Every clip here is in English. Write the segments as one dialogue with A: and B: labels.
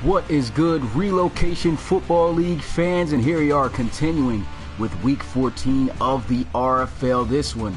A: What is good, Relocation Football League fans? And here we are continuing with Week 14 of the RFL. This one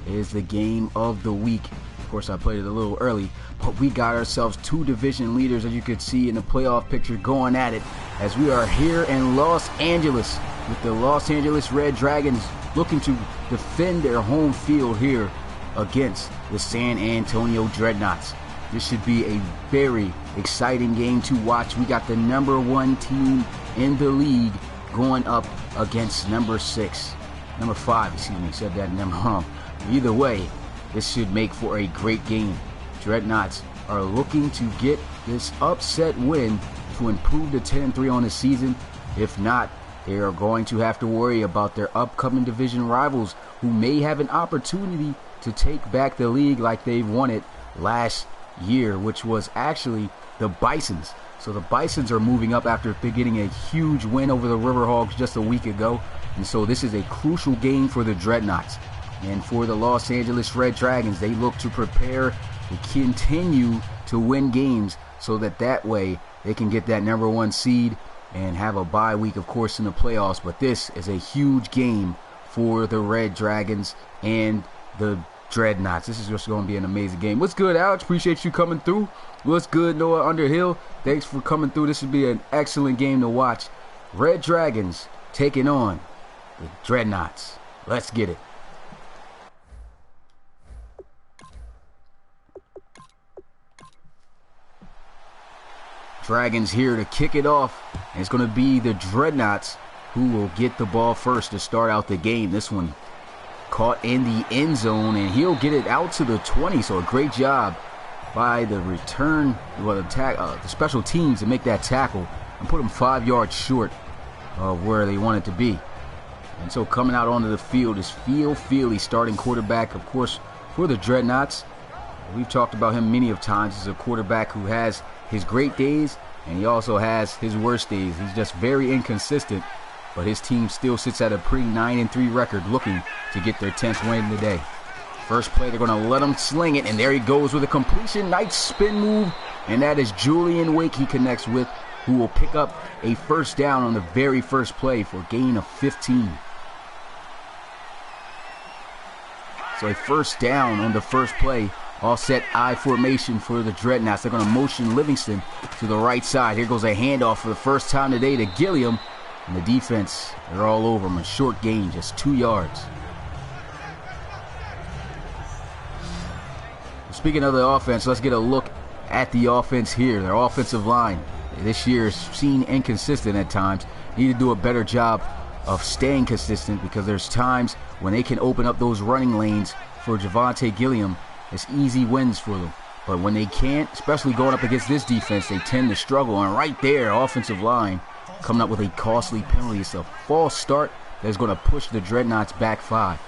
A: is the game of the week. Of course, I played it a little early, but we got ourselves two division leaders, as you could see in the playoff picture, going at it as we are here in Los Angeles with the Los Angeles Red Dragons looking to defend their home field here against the San Antonio Dreadnoughts. This should be a very exciting game to watch. We got the number 1 team in the league going up against number 5, excuse me, said that number wrong. Either way, this should make for a great game. Dreadnoughts are looking to get this upset win to improve to 10-3 on the season. If not, they are going to have to worry about their upcoming division rivals who may have an opportunity to take back the league like they've won it last year, which was actually the Bisons. So the Bisons are moving up after getting a huge win over the Riverhawks just a week ago. And so this is a crucial game for the Dreadnoughts. And for the Los Angeles Red Dragons, they look to prepare to continue to win games so that way they can get that number 1 seed and have a bye week, of course, in the playoffs. But this is a huge game for the Red Dragons and the Dreadnoughts. This is just going to be an amazing game. What's good, Alex? Appreciate you coming through. What's good, Noah Underhill? Thanks for coming through. This would be an excellent game to watch. Red Dragons taking on the Dreadnoughts. Let's get it. Dragons here to kick it off, and it's going to be the Dreadnoughts who will get the ball first to start out the game. This one caught in the end zone, and he'll get it out to the 20. So a great job by the the special teams to make that tackle and put them 5 yards short of where they wanted to be. And so coming out onto the field is Phil Feely, starting quarterback, of course, for the Dreadnoughts. We've talked about him many of times as a quarterback who has his great days, and he also has his worst days. He's just very inconsistent, but his team still sits at a pre-9-3 record, looking to get their 10th win today. First play, they're going to let him sling it, and there he goes with a completion. Nice spin move, and that is Julian Wake he connects with, who will pick up a first down on the very first play for a gain of 15. So a first down on the first play. All set I formation for the Dreadnoughts. They're going to motion Livingston to the right side. Here goes a handoff for the first time today to Gilliam. And the defense, they're all over him. A short gain, just 2 yards. Speaking of the offense, let's get a look at the offense here. Their offensive line this year is seen inconsistent at times. Need to do a better job of staying consistent, because there's times when they can open up those running lanes for Javonte Gilliam. It's easy wins for them. But when they can't, especially going up against this defense, they tend to struggle. And right there, offensive line coming up with a costly penalty. It's a false start that's going to push the Dreadnoughts back 5.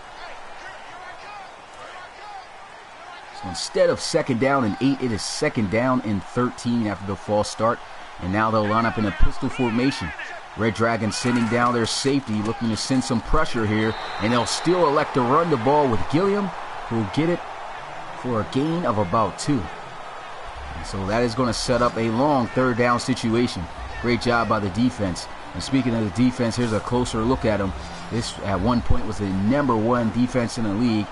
A: So instead of 2nd down and 8, it is 2nd down and 13 after the false start. And now they'll line up in a pistol formation. Red Dragons sending down their safety, looking to send some pressure here. And they'll still elect to run the ball with Gilliam, who will get it for a gain of about 2. And so that is going to set up a long 3rd down situation. Great job by the defense. And speaking of the defense, here's a closer look at them. This at one point was the number 1 defense in the league.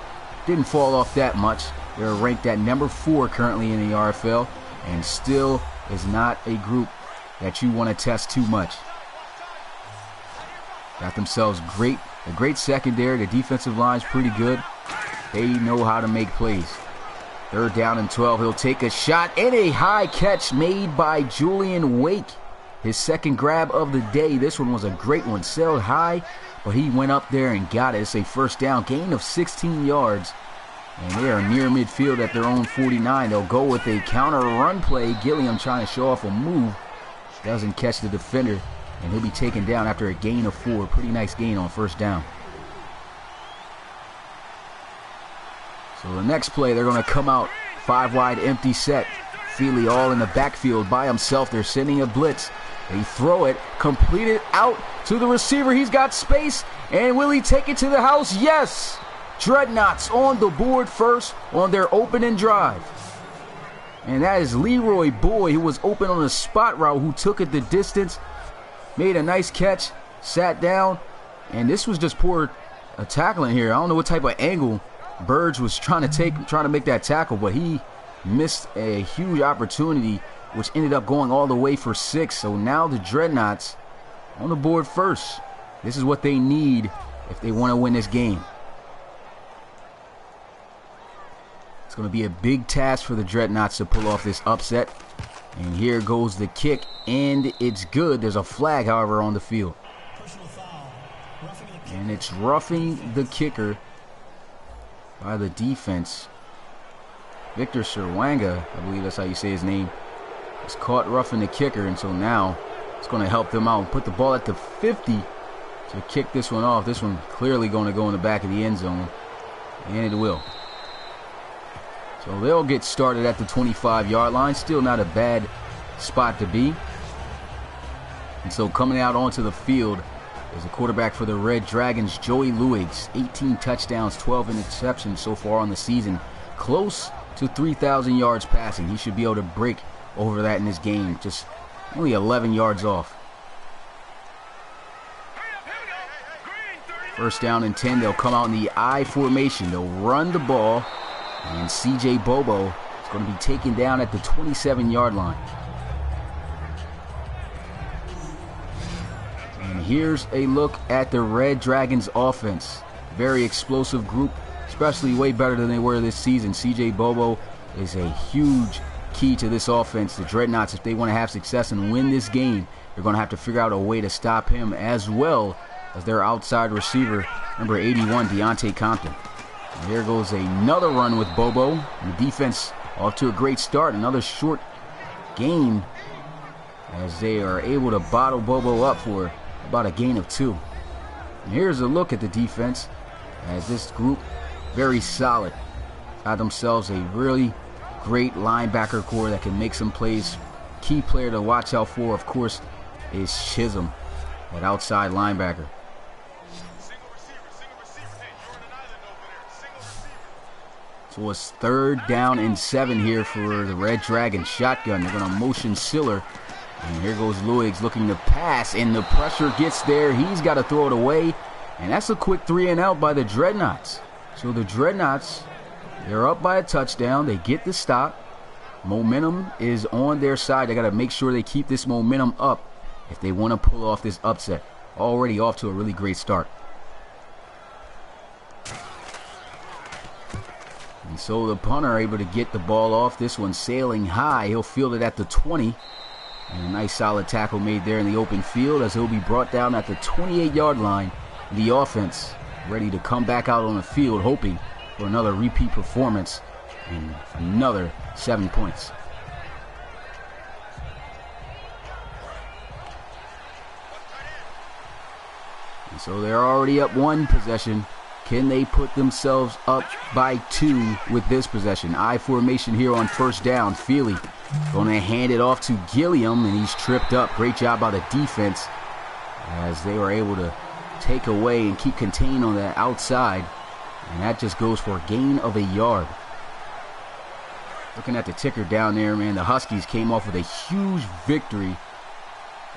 A: Didn't fall off that much. They're ranked at number 4 currently in the RFL, and still is not a group that you want to test too much. Got themselves a great secondary. The defensive line's pretty good. They know how to make plays. 3rd down and 12. He'll take a shot, and a high catch made by Julian Wake. His 2nd grab of the day. This one was a great one. Sailed high, but he went up there and got it. It's a first down. Gain of 16 yards. And they are near midfield at their own 49. They'll go with a counter run play. Gilliam trying to show off a move. Doesn't catch the defender, and he'll be taken down after a gain of 4. Pretty nice gain on first down. So the next play, they're going to come out 5 wide empty set. Feely all in the backfield by himself. They're sending a blitz. They throw it, complete it out to the receiver. He's got space, and will he take it to the house? Yes! Dreadnoughts on the board first on their opening drive. And that is Leroy Boyd, who was open on a spot route, who took it the distance, made a nice catch, sat down, and this was just poor tackling here. I don't know what type of angle Burge was trying to make that tackle, but he missed a huge opportunity, which ended up going all the way for 6. So now the Dreadnoughts on the board first. This is what they need if they want to win this game. It's going to be a big task for the Dreadnoughts to pull off this upset. And here goes the kick, and it's good. There's a flag, however, on the field. And it's roughing the kicker by the defense. Victor Serwanga, I believe that's how you say his name, is caught roughing the kicker, and so now it's going to help them out and put the ball at the 50 to kick this one off. This one clearly going to go in the back of the end zone, and it will. So they'll get started at the 25-yard line. Still not a bad spot to be. And so coming out onto the field is the quarterback for the Red Dragons, Joey Luigs. 18 touchdowns, 12 interceptions so far on the season. Close to 3,000 yards passing. He should be able to break over that in this game. Just only 11 yards off. First down and 10. They'll come out in the I formation. They'll run the ball. And CJ Bobo is going to be taken down at the 27-yard line. And here's a look at the Red Dragons offense. Very explosive group, especially way better than they were this season. CJ Bobo is a huge key to this offense. The Dreadnoughts, if they want to have success and win this game, they're going to have to figure out a way to stop him, as well as their outside receiver, number 81, Deontay Compton. And there goes another run with Bobo. And the defense off to a great start. Another short gain as they are able to bottle Bobo up for about a gain of 2. And here's a look at the defense as this group, very solid. Got themselves a really great linebacker core that can make some plays. Key player to watch out for, of course, is Chisholm, that outside linebacker. So it's 3rd down and 7 here for the Red Dragon shotgun. They're going to motion Siller. And here goes Luigs looking to pass, and the pressure gets there. He's got to throw it away. And that's a quick 3 and out by the Dreadnoughts. So the Dreadnoughts, they're up by a touchdown. They get the stop. Momentum is on their side. They got to make sure they keep this momentum up if they want to pull off this upset. Already off to a really great start. And so the punter able to get the ball off. This one sailing high. He'll field it at the 20. And a nice solid tackle made there in the open field as he'll be brought down at the 28-yard line. The offense ready to come back out on the field, hoping for another repeat performance and another 7 points. And so they're already up 1 possession. Can they put themselves up by 2 with this possession? I formation here on 1st down. Feely going to hand it off to Gilliam, and he's tripped up. Great job by the defense as they were able to take away and keep contained on that outside. And that just goes for a gain of a yard. Looking at the ticker down there, man, the Huskies came off with a huge victory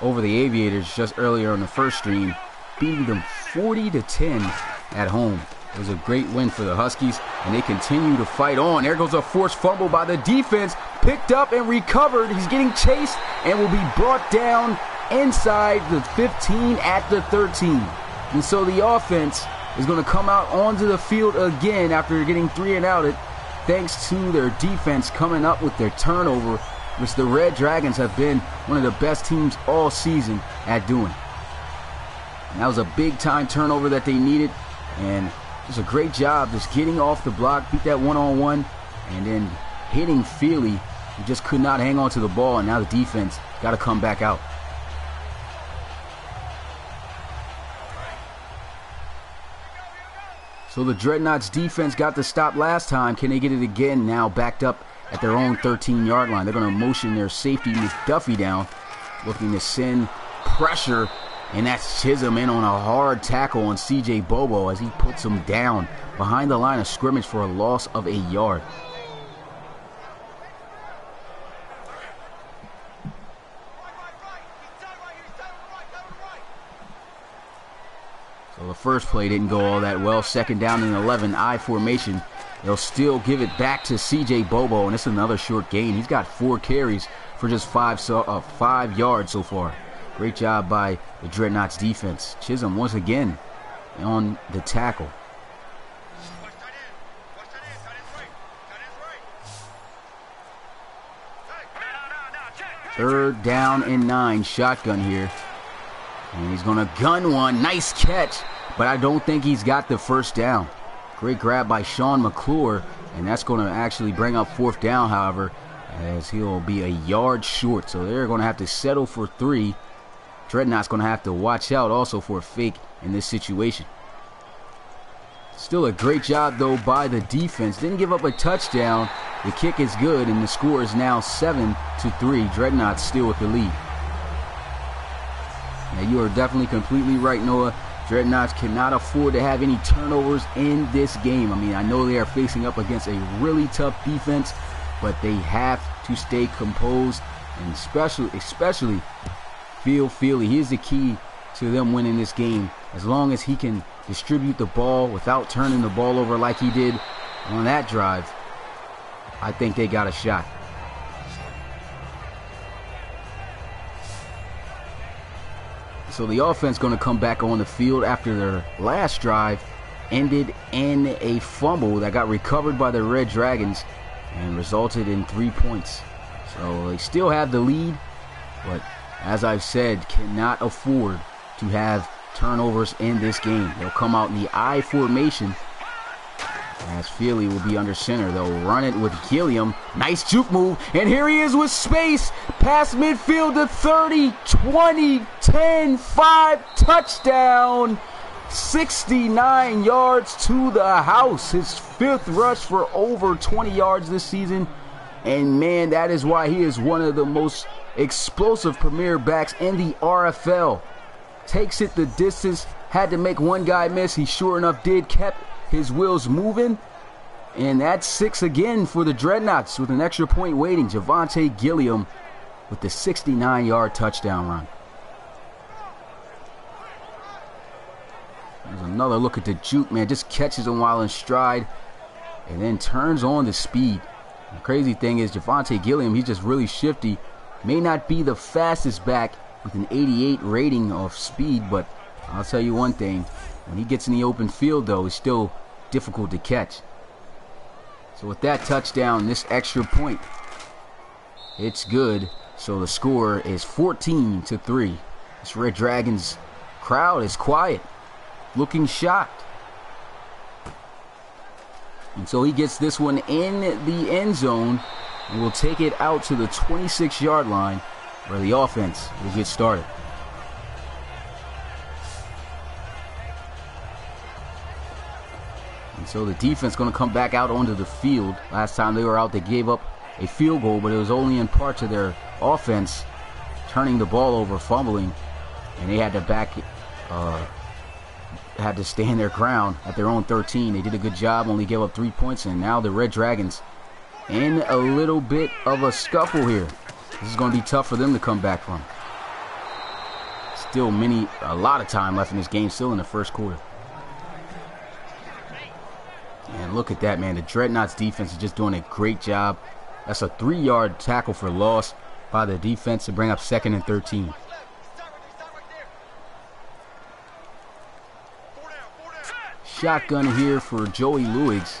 A: over the Aviators just earlier on the first stream, beating them 40-10 at home. It was a great win for the Huskies, and they continue to fight on. There goes a forced fumble by the defense, picked up and recovered. He's getting chased and will be brought down inside the 15 at the 13. And so the offense is going to come out onto the field again after getting 3 and outed, thanks to their defense coming up with their turnover, which the Red Dragons have been one of the best teams all season at doing. And that was a big-time turnover that they needed, and just a great job just getting off the block, beat that one-on-one, and then hitting Feely, who just could not hang on to the ball, and now the defense got to come back out. So the Dreadnoughts defense got the stop last time. Can they get it again now, backed up at their own 13-yard line? They're going to motion their safety, McDuffie, down, looking to send pressure. And that's Chisholm in on a hard tackle on CJ Bobo as he puts him down behind the line of scrimmage for a loss of a yard. the first play didn't go all that well. Second down and 11, I formation. They'll still give it back to CJ Bobo, and it's another short gain. He's got 4 carries for just 5 yards so far. Great job by the Dreadnoughts defense. Chisholm once again on the tackle. Third down and 9, shotgun here. And he's going to gun one. Nice catch, but I don't think he's got the first down. Great grab by Sean McClure, and that's going to actually bring up 4th down, however, as he'll be a yard short. So they're going to have to settle for 3. Dreadnought's going to have to watch out also for a fake in this situation. Still a great job, though, by the defense. Didn't give up a touchdown. The kick is good, and the score is now 7-3. Dreadnoughts still with the lead. Now, you are definitely completely right, Noah. Dreadnoughts cannot afford to have any turnovers in this game. I mean, I know they are facing up against a really tough defense, but they have to stay composed, and especially Phil Feely. He is the key to them winning this game. As long as he can distribute the ball without turning the ball over like he did on that drive, I think they got a shot. So the offense going to come back on the field after their last drive ended in a fumble that got recovered by the Red Dragons and resulted in 3 points. So they still have the lead, but as I've said, cannot afford to have turnovers in this game. They'll come out in the I formation as Feely will be under center. They'll run it with Gilliam. Nice juke move, and here he is with space. Past midfield to 30, 20, 10, 5, touchdown. 69 yards to the house. His 5th rush for over 20 yards this season. And man, that is why he is one of the most explosive premier backs in the RFL. Takes it the distance. Had to make one guy miss. He sure enough did. Kept his wheels moving. And that's 6 again for the Dreadnoughts with an extra point waiting. Javante Gilliam with the 69-yard touchdown run. There's another look at the juke, man. Just catches him while in stride and then turns on the speed. The crazy thing is Javante Gilliam, he's just really shifty. May not be the fastest back with an 88 rating of speed, but I'll tell you one thing. When he gets in the open field, though, it's still difficult to catch. So with that touchdown, this extra point, it's good. So the score is 14-3. This Red Dragons crowd is quiet, looking shocked. And so he gets this one in the end zone and will take it out to the 26-yard line where the offense will get started. And so the defense going to come back out onto the field. Last time they were out, they gave up a field goal, but it was only in part to their offense turning the ball over, fumbling, and they had to had to stand their ground at their own 13. They did a good job, only gave up 3 points, and now the Red Dragons in a little bit of a scuffle here. This is going to be tough for them to come back from. Still a lot of time left in this game, still in the first quarter. And look at that, man. The Dreadnoughts defense is just doing a great job. That's a 3-yard tackle for loss by the defense to bring up 2nd and 13. Shotgun here for Joey Luigs.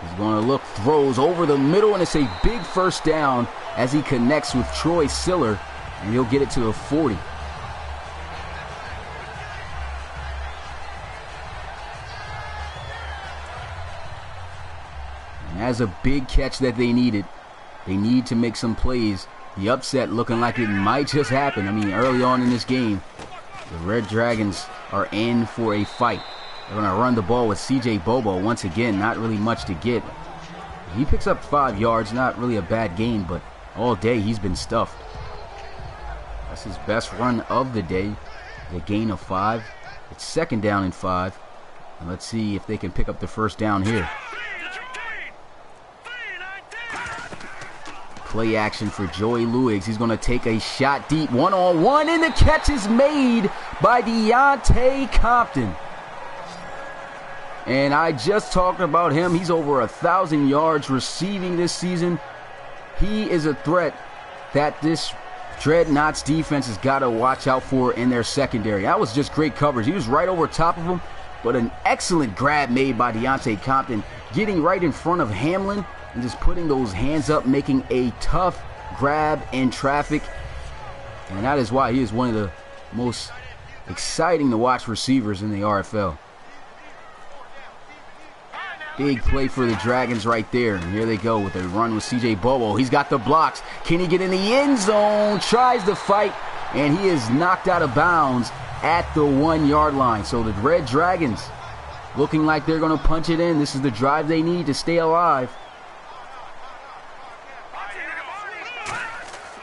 A: He's going to look, throws over the middle, and it's a big first down as he connects with Troy Siller, and he'll get it to the 40. And that's a big catch that they needed. They need to make some plays. The upset looking like it might just happen. I mean, early on in this game, the Red Dragons are in for a fight. They're going to run the ball with CJ Bobo once again. Not really much to get. He picks up 5 yards. Not really a bad gain, but all day he's been stuffed. That's his best run of the day. The gain of 5. It's 2nd down and 5. And let's see if they can pick up the first down here. Play action for Joey Lewis. He's going to take a shot deep, one-on-one, and the catch is made by Deontay Compton. And I just talked about him. He's over 1,000 yards receiving this season. He is a threat that this Dreadnoughts defense has got to watch out for in their secondary. That was just great coverage. He was right over top of him, but an excellent grab made by Deontay Compton, getting right in front of Hamlin and just putting those hands up, making a tough grab in traffic. And that is why he is one of the most exciting to watch receivers in the RFL. Big play for the Dragons right there. And here they go with a run with CJ Bobo. He's got the blocks. Can he get in the end zone? Tries to fight, and he is knocked out of bounds at the 1-yard line. So the Red Dragons looking like they're going to punch it in. This is the drive they need to stay alive.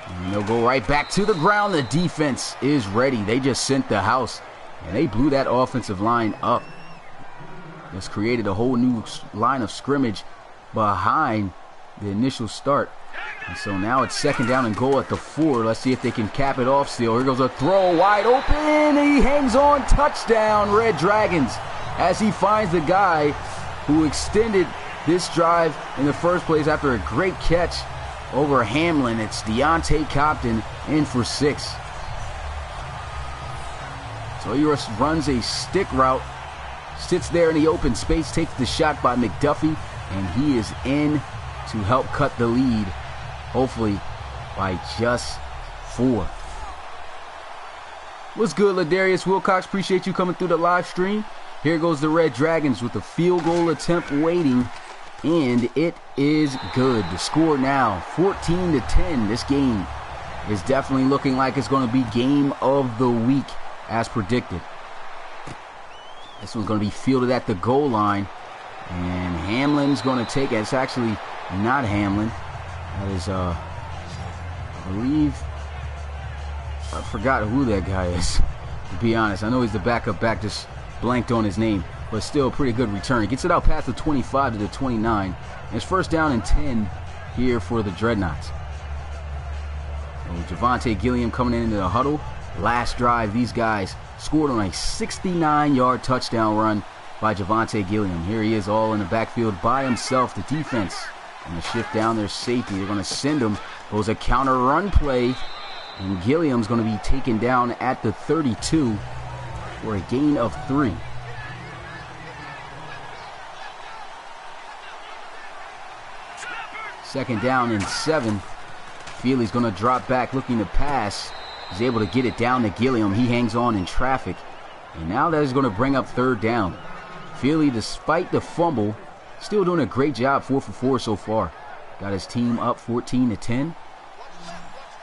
A: And they'll go right back to the ground. The defense is ready. They just sent the house, and they blew that offensive line up. Just created a whole new line of scrimmage behind the initial start. And so now it's 2nd down and goal at the 4. Let's see if they can cap it off still. Here goes a throw, wide open. He hangs on, touchdown, Red Dragons, as he finds the guy who extended this drive in the first place after a great catch over Hamlin. It's Deontay Compton in for 6. So he runs a stick route, sits there in the open space, takes the shot by McDuffie, and he is in to help cut the lead, hopefully by just 4. What's good, Ladarius Wilcox? Appreciate you coming through the live stream. Here goes the Red Dragons with a field goal attempt waiting, and it is good. The score now 14-10. This game is definitely looking like it's going to be game of the week as predicted. This one's going to be fielded at the goal line, and Hamlin's going to take it. It's actually not Hamlin. That is, I believe, I forgot who that guy is, to be honest. I know he's the backup back, just blanked on his name, but still a pretty good return. He gets it out past the 25 to the 29. And it's 1st down and 10 here for the Dreadnoughts. So Javonte Gilliam coming into the huddle. Last drive, these guys scored on a 69-yard touchdown run by Javonte Gilliam. Here he is all in the backfield by himself. The defense going to shift down their safety. They're going to send him. Goes a counter run play, and Gilliam's going to be taken down at the 32 for a gain of 3. Second down and 7. Feely's going to drop back looking to pass. He's able to get it down to Gilliam. He hangs on in traffic. And now that is going to bring up 3rd down. Feely, despite the fumble, still doing a great job, 4 for 4 so far. Got his team up 14-10.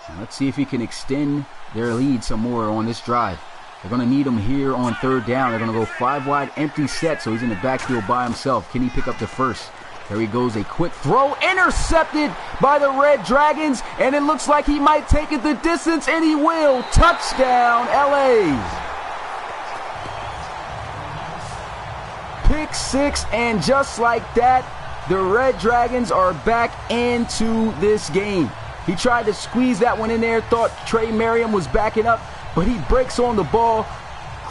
A: And let's see if he can extend their lead some more on this drive. They're going to need him here on 3rd down. They're going to go 5 wide, empty set, so he's in the backfield by himself. Can he pick up the first? There he goes, a quick throw, intercepted by the Red Dragons, and it looks like he might take it the distance, and he will. Touchdown, LA. Pick 6, and just like that, the Red Dragons are back into this game. He tried to squeeze that one in there, thought Trey Merriam was backing up, but he breaks on the ball.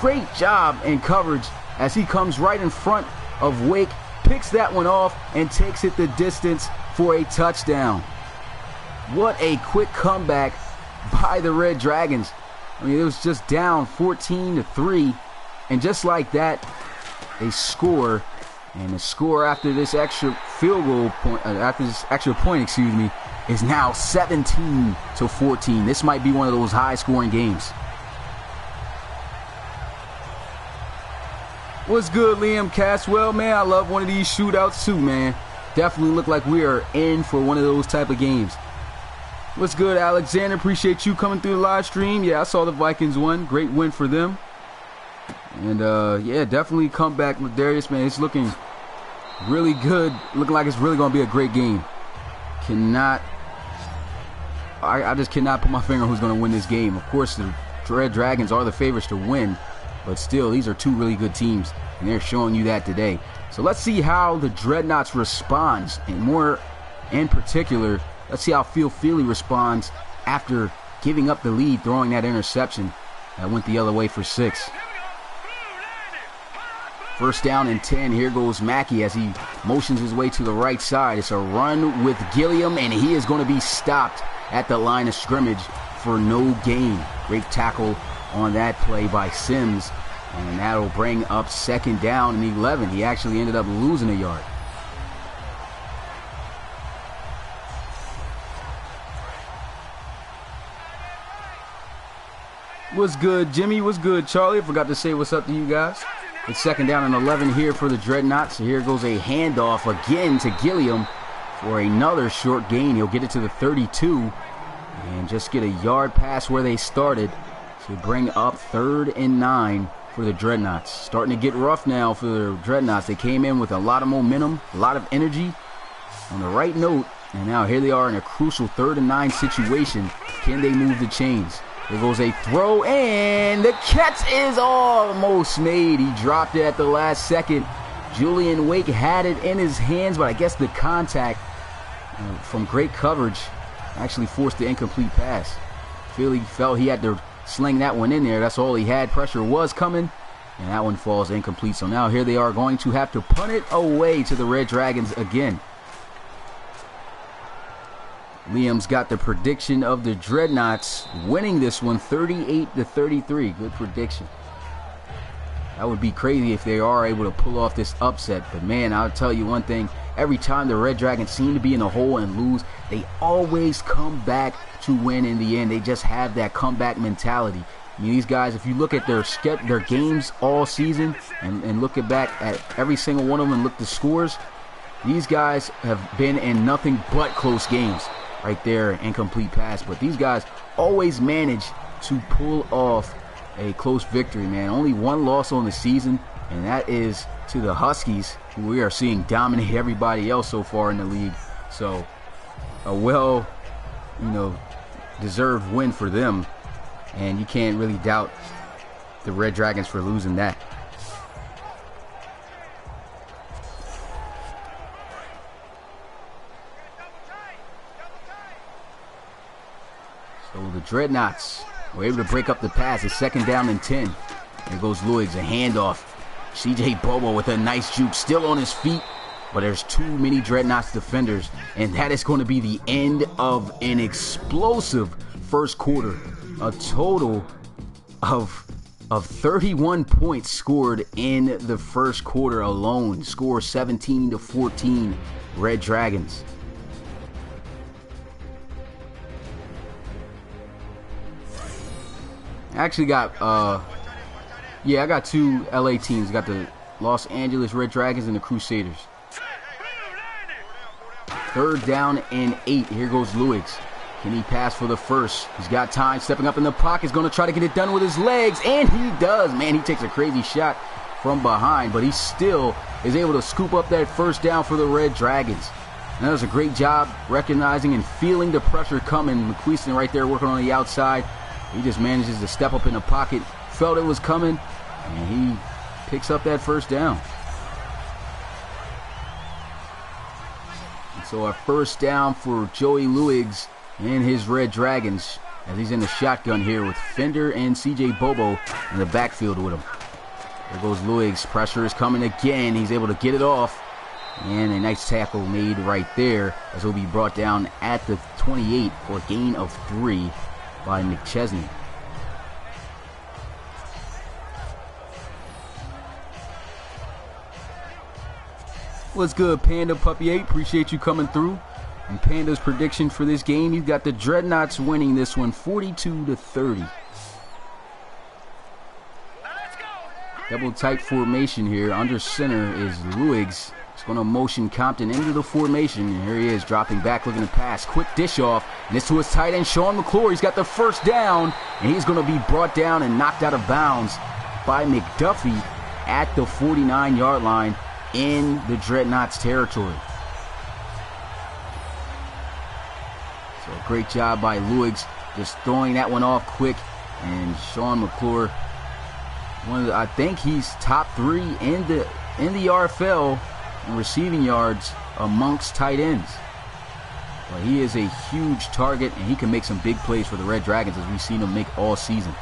A: Great job in coverage as he comes right in front of Wake, picks that one off, and takes it the distance for a touchdown. What a quick comeback by the Red Dragons. I mean, it was just down 14-3, and just like that, they score. And the score after this extra field goal point, after this extra point, is now 17-14. This might be one of those high-scoring games. What's good, Liam Caswell? Man, I love one of these shootouts too, man. Definitely look like we are in for one of those type of games. What's good, Alexander? Appreciate you coming through the live stream. Yeah, I saw the Vikings won. Great win for them. And, yeah, definitely come back with Darius, man. It's looking really good. Looking like it's really going to be a great game. I just cannot put my finger on who's going to win this game. Of course, the Red Dragons are the favorites to win. But still, these are 2 really good teams, and they're showing you that today. So let's see how the Dreadnoughts responds, and more in particular, Let's see how Phil Feely responds after giving up the lead, throwing that interception that went the other way for 6. First down and 10. Here goes Mackey as he motions his way to the right side. It's a run with Gilliam, and he is going to be stopped at the line of scrimmage for no gain. Great tackle on that play by Sims, and that'll bring up second down and 11. He actually ended up losing a yard. What's good, Jimmy? What's good, Charlie? I forgot to say what's up to you guys. It's second down and 11 here for the Dreadnoughts. So here goes a handoff again to Gilliam for another short gain. He'll get it to the 32 and just get a yard pass where they started to bring up 3rd and 9 for the Dreadnoughts. Starting to get rough now for the Dreadnoughts. They came in with a lot of momentum, a lot of energy on the right note, and now here they are in a crucial 3rd and 9 situation. Can they move the chains? There goes a throw, and the catch is almost made. He dropped it at the last second. Julian Wake had it in his hands, but I guess the contact from great coverage actually forced the incomplete pass. Philly felt he had to sling that one in there. That's all he had. Pressure was coming, and that one falls incomplete. So now here they are going to have to punt it away to the Red Dragons again. Liam's got the prediction of the Dreadnoughts winning this one 38-33. Good prediction. That would be crazy if they are able to pull off this upset. But man, I'll tell you one thing. Every time the Red Dragons seem to be in the hole and lose, they always come back to win in the end. They just have that comeback mentality. I mean, these guys, if you look at their games all season and look back at every single one of them and look at the scores, these guys have been in nothing but close games. Right there, incomplete pass. But these guys always manage to pull off a close victory, man. Only one loss on the season, and that is to the Huskies, who we are seeing dominate everybody else so far in the league. So a well, deserved win for them, and you can't really doubt the Red Dragons for losing that. So the Dreadnoughts were able to break up the pass. It's second down and 10. There goes Luigs, a handoff. CJ Bobo with a nice juke, still on his feet, but there's too many Dreadnoughts defenders, and that is going to be the end of an explosive first quarter. A total of 31 points scored in the first quarter alone. Score 17-14, Red Dragons. I actually got, I got two LA teams. Got the Los Angeles Red Dragons and the Crusaders. Third down and 8. Here goes Luigs. Can he pass for the first? He's got time. Stepping up in the pocket. He's going to try to get it done with his legs. And he does. Man, he takes a crazy shot from behind. But he still is able to scoop up that first down for the Red Dragons. And that was a great job recognizing and feeling the pressure coming. McQueeston right there working on the outside. He just manages to step up in the pocket, felt it was coming, and he picks up that first down. And so a first down for Joey Luigs and his Red Dragons as he's in the shotgun here with Fender and CJ Bobo in the backfield with him. There goes Luigs. Pressure is coming again. He's able to get it off. And a nice tackle made right there as he'll be brought down at the 28 for a gain of 3. By McChesney. What's good, Panda Puppy 8? Appreciate you coming through. And Panda's prediction for this game, you've got the Dreadnoughts winning this one 42-30. Double tight formation here. Under center is Luigs. He's going to motion Compton into the formation. And here he is dropping back, looking to pass. Quick dish off. And it's to his tight end, Sean McClure. He's got the first down. And he's going to be brought down and knocked out of bounds by McDuffie at the 49-yard line in the Dreadnoughts territory. So a great job by Luigs just throwing that one off quick. And Sean McClure, I think he's top 3 in the RFL in receiving yards amongst tight ends. But he is a huge target, and he can make some big plays for the Red Dragons, as we've seen him make all season.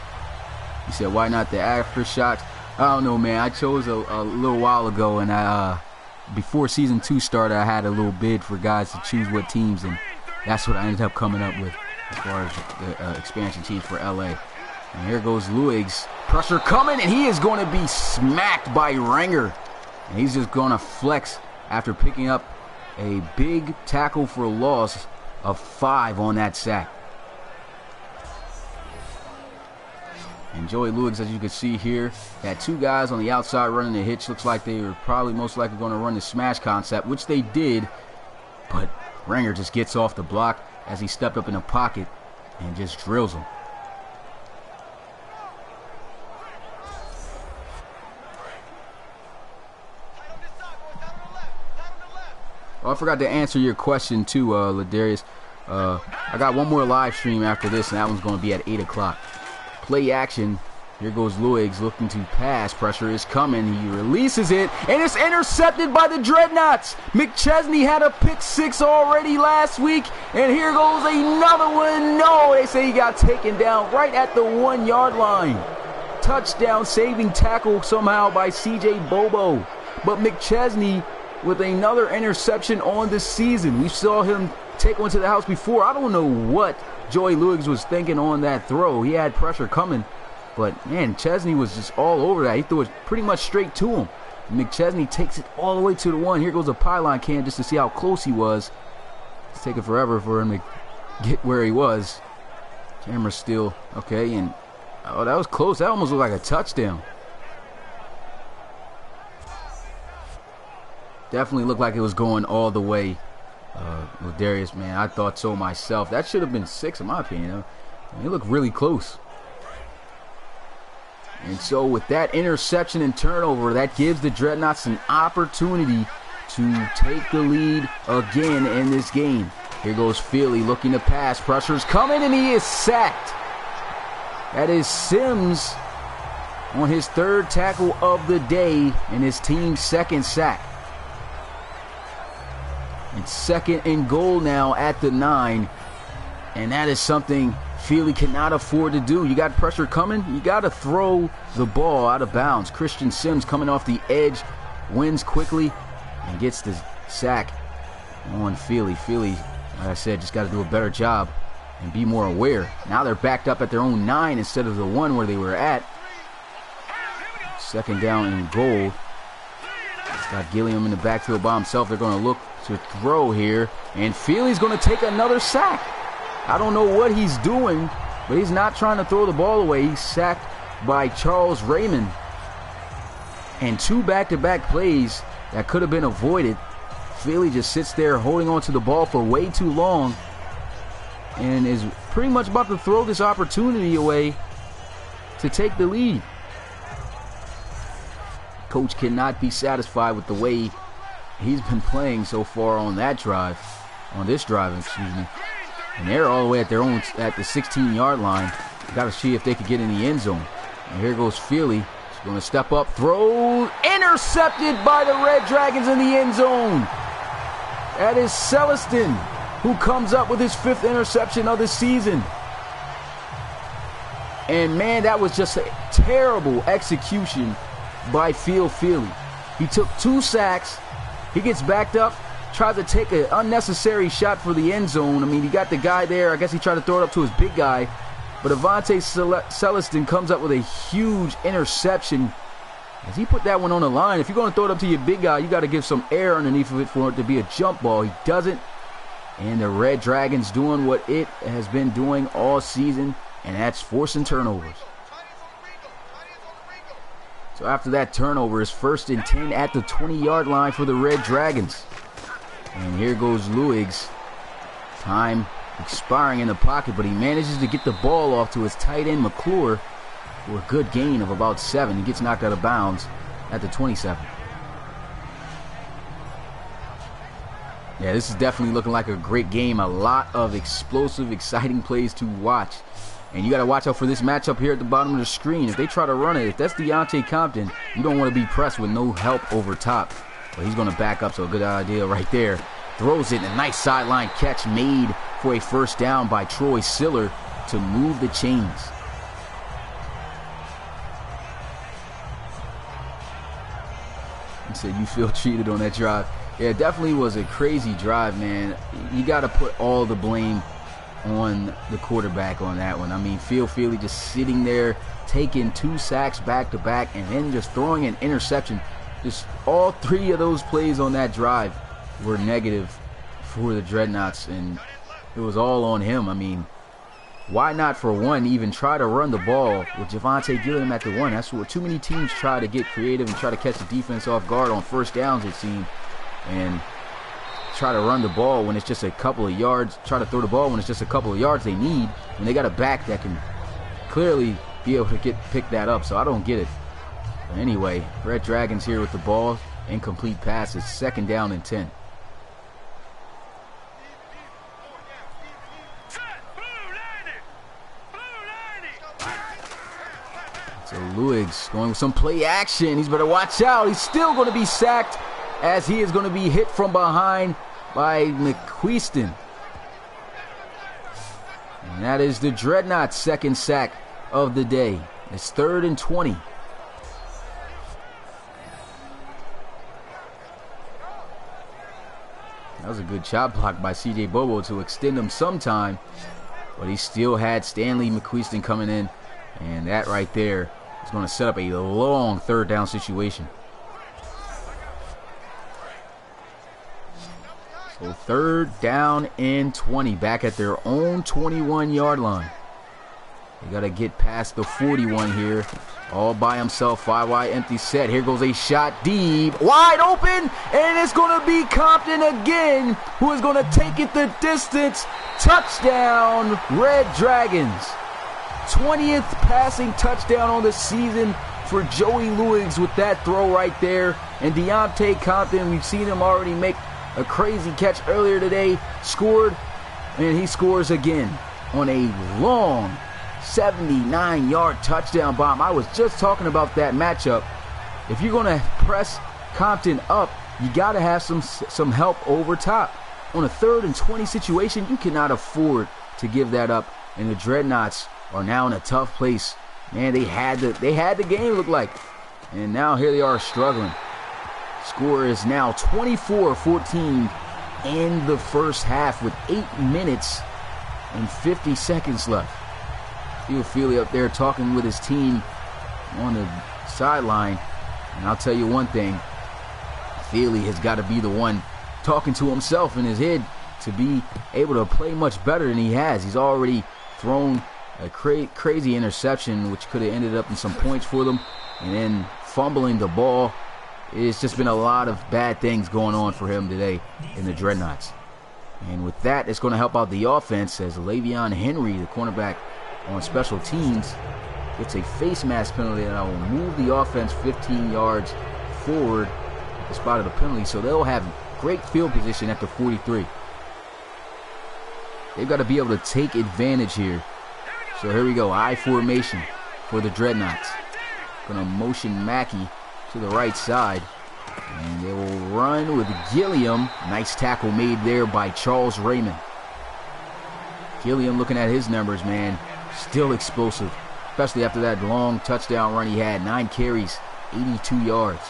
A: He said, why not the aftershock? I don't know, man. I chose a little while ago, and before Season 2 started, I had a little bid for guys to choose what teams, and that's what I ended up coming up with as far as the expansion teams for LA. And here goes Luigs. Pressure coming, and he is going to be smacked by Renger. And he's just going to flex after picking up a big tackle for a loss of 5 on that sack. And Joey Luigs, as you can see here, had 2 guys on the outside running the hitch. Looks like they were probably most likely going to run the smash concept, which they did. But Renger just gets off the block as he stepped up in the pocket and just drills him. Oh, I forgot to answer your question too, Ladarius. I got one more live stream after this, and that one's going to be at 8 o'clock. Play action. Here goes Luigs looking to pass. Pressure is coming. He releases it, and it's intercepted by the Dreadnoughts. McChesney had a pick 6 already last week, and here goes another one. No, they say he got taken down right at the 1-yard line. Touchdown saving tackle somehow by CJ Bobo. But McChesney with another interception on the season. We saw him take one to the house before. I don't know what Joey Luigs was thinking on that throw. He had pressure coming, but man, Chesney was just all over that. He threw it pretty much straight to him. McChesney takes it all the way to the 1. Here goes a pylon cam just to see how close he was. It's taking forever for him to get where he was. Camera still okay, and oh, that was close. That almost looked like a touchdown. Definitely looked like it was going all the way. Darius, man, I thought so myself. That should have been 6 in my opinion. It looked really close. And so with that interception and turnover, that gives the Dreadnoughts an opportunity to take the lead again in this game. Here goes Philly looking to pass. Pressure's coming, and he is sacked. That is Sims on his 3rd tackle of the day and his team's 2nd sack. It's 2nd and goal now at the 9. And that is something Feely cannot afford to do. You got pressure coming, you got to throw the ball out of bounds. Christian Sims coming off the edge, wins quickly, and gets the sack on Feely. Feely, like I said, just got to do a better job and be more aware. Now they're backed up at their own 9 instead of the 1 where they were at. 2nd down and goal. Got Gilliam in the backfield by himself. They're going to look to throw here, and Feely's going to take another sack. I don't know what he's doing, but he's not trying to throw the ball away. He's sacked by Charles Raymond. And 2 back-to-back plays that could have been avoided. Feely just sits there holding on to the ball for way too long and is pretty much about to throw this opportunity away to take the lead. Coach cannot be satisfied with the way he's been playing so far on that drive, on this drive, excuse me. And they're all the way at their own, at the 16-yard line. Got to see if they could get in the end zone. And here goes Feely. He's going to step up, throw, intercepted by the Red Dragons in the end zone. That is Celestin, who comes up with his 5th interception of the season. And man, that was just a terrible execution by Phil Feely. He took 2 sacks. He gets backed up, tries to take an unnecessary shot for the end zone. I mean, he got the guy there. I guess he tried to throw it up to his big guy. But Avante Celestin comes up with a huge interception. As he put that one on the line, if you're going to throw it up to your big guy, you got to give some air underneath of it for it to be a jump ball. He doesn't. And the Red Dragons doing what it has been doing all season, and that's forcing turnovers. So after that turnover, it's 1st and 10 at the 20-yard line for the Red Dragons. And here goes Luigs. Time expiring in the pocket, but he manages to get the ball off to his tight end, McClure, for a good gain of about 7. He gets knocked out of bounds at the 27. Yeah, this is definitely looking like a great game. A lot of explosive, exciting plays to watch. And you got to watch out for this matchup here at the bottom of the screen. If they try to run it, if that's Deontay Compton, you don't want to be pressed with no help over top. But he's going to back up, so a good idea right there. throws it. A nice sideline catch made for a first down by Troy Siller to move the chains. He said you feel cheated on that drive. Yeah, it definitely was a crazy drive, man. You got to put all the blame on the quarterback on that one. I mean, Phil Feely just sitting there, taking 2 sacks back-to-back, and then just throwing an interception. Just all 3 of those plays on that drive were negative for the Dreadnoughts, and it was all on him. I mean, why not, for one, even try to run the ball with Javonte Gilliam at the 1? That's what too many teams try to get creative and try to catch the defense off guard on first downs, it seemed, and try to run the ball when it's just a couple of yards, try to throw the ball when it's just a couple of yards they need, when they got a back that can clearly be able to pick that up. So I don't get it. But anyway, Red Dragons here with the ball. Incomplete pass. It's 2nd down and 10. So Luigs going with some play action. He's better watch out. He's still going to be sacked, as he is going to be hit from behind by McQueeston. And that is the Dreadnoughts' 2nd sack of the day. It's 3rd and 20. That was a good chop block by C.J. Bobo to extend him some time, but he still had Stanley McQueeston coming in, and that right there is going to set up a long 3rd down situation. So 3rd down and 20, back at their own 21-yard line. They got to get past the 41 here. All by himself, 5 wide empty set. Here goes a shot deep, wide open, and it's going to be Compton again, who is going to take it the distance. Touchdown, Red Dragons. 20th passing touchdown on the season for Joey Luigs with that throw right there. And Deontay Compton, we've seen him already make a crazy catch earlier today, scored, and he scores again on a long 79-yard touchdown bomb. I was just talking about that matchup. If you're going to press Compton up, you got to have some help over top. On a 3rd and 20 situation, you cannot afford to give that up, and the Dreadnoughts are now in a tough place. Man, they had the game, look like, and now here they are struggling. Score is now 24-14 in the first half with 8 minutes and 50 seconds left. Phil Feely up there talking with his team on the sideline. And I'll tell you one thing, Feely has got to be the one talking to himself in his head to be able to play much better than he has. He's already thrown a crazy interception, which could have ended up in some points for them, and then fumbling the ball. It's just been a lot of bad things going on for him today in the Dreadnoughts. And with that, it's going to help out the offense as Lavion Henry, the cornerback on special teams, gets a face mask penalty that will move the offense 15 yards forward at the spot of the penalty. So they'll have great field position at the 43. They've got to be able to take advantage here. So here we go, I formation for the Dreadnoughts. Going to motion Mackey to the right side, and they will run with Gilliam. Nice tackle made there by Charles Raymond. Gilliam, looking at his numbers, man, still explosive, especially after that long touchdown run he had. 9 carries, 82 yards.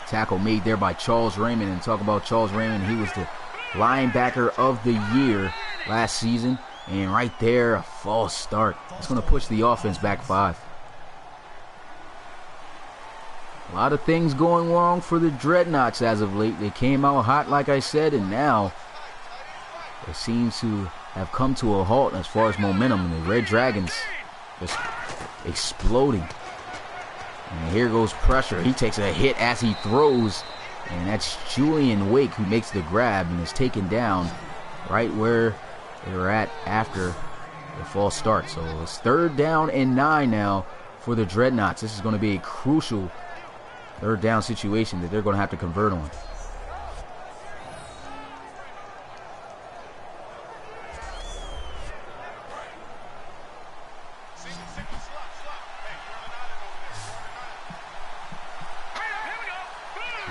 A: Tackle made there by Charles Raymond. And talk about Charles Raymond, he was the linebacker of the year last season. And right there, a false start. It's going to push the offense back 5. A lot of things going wrong for the Dreadnoughts as of late. They came out hot, like I said, and now it seems to have come to a halt as far as momentum. And the Red Dragons just exploding. And here goes pressure. He takes a hit as he throws, and that's Julian Wake who makes the grab and is taken down right where they were at after the false start. So it's 3rd down and 9 now for the Dreadnoughts. This is going to be a crucial 3rd down situation that they're going to have to convert on.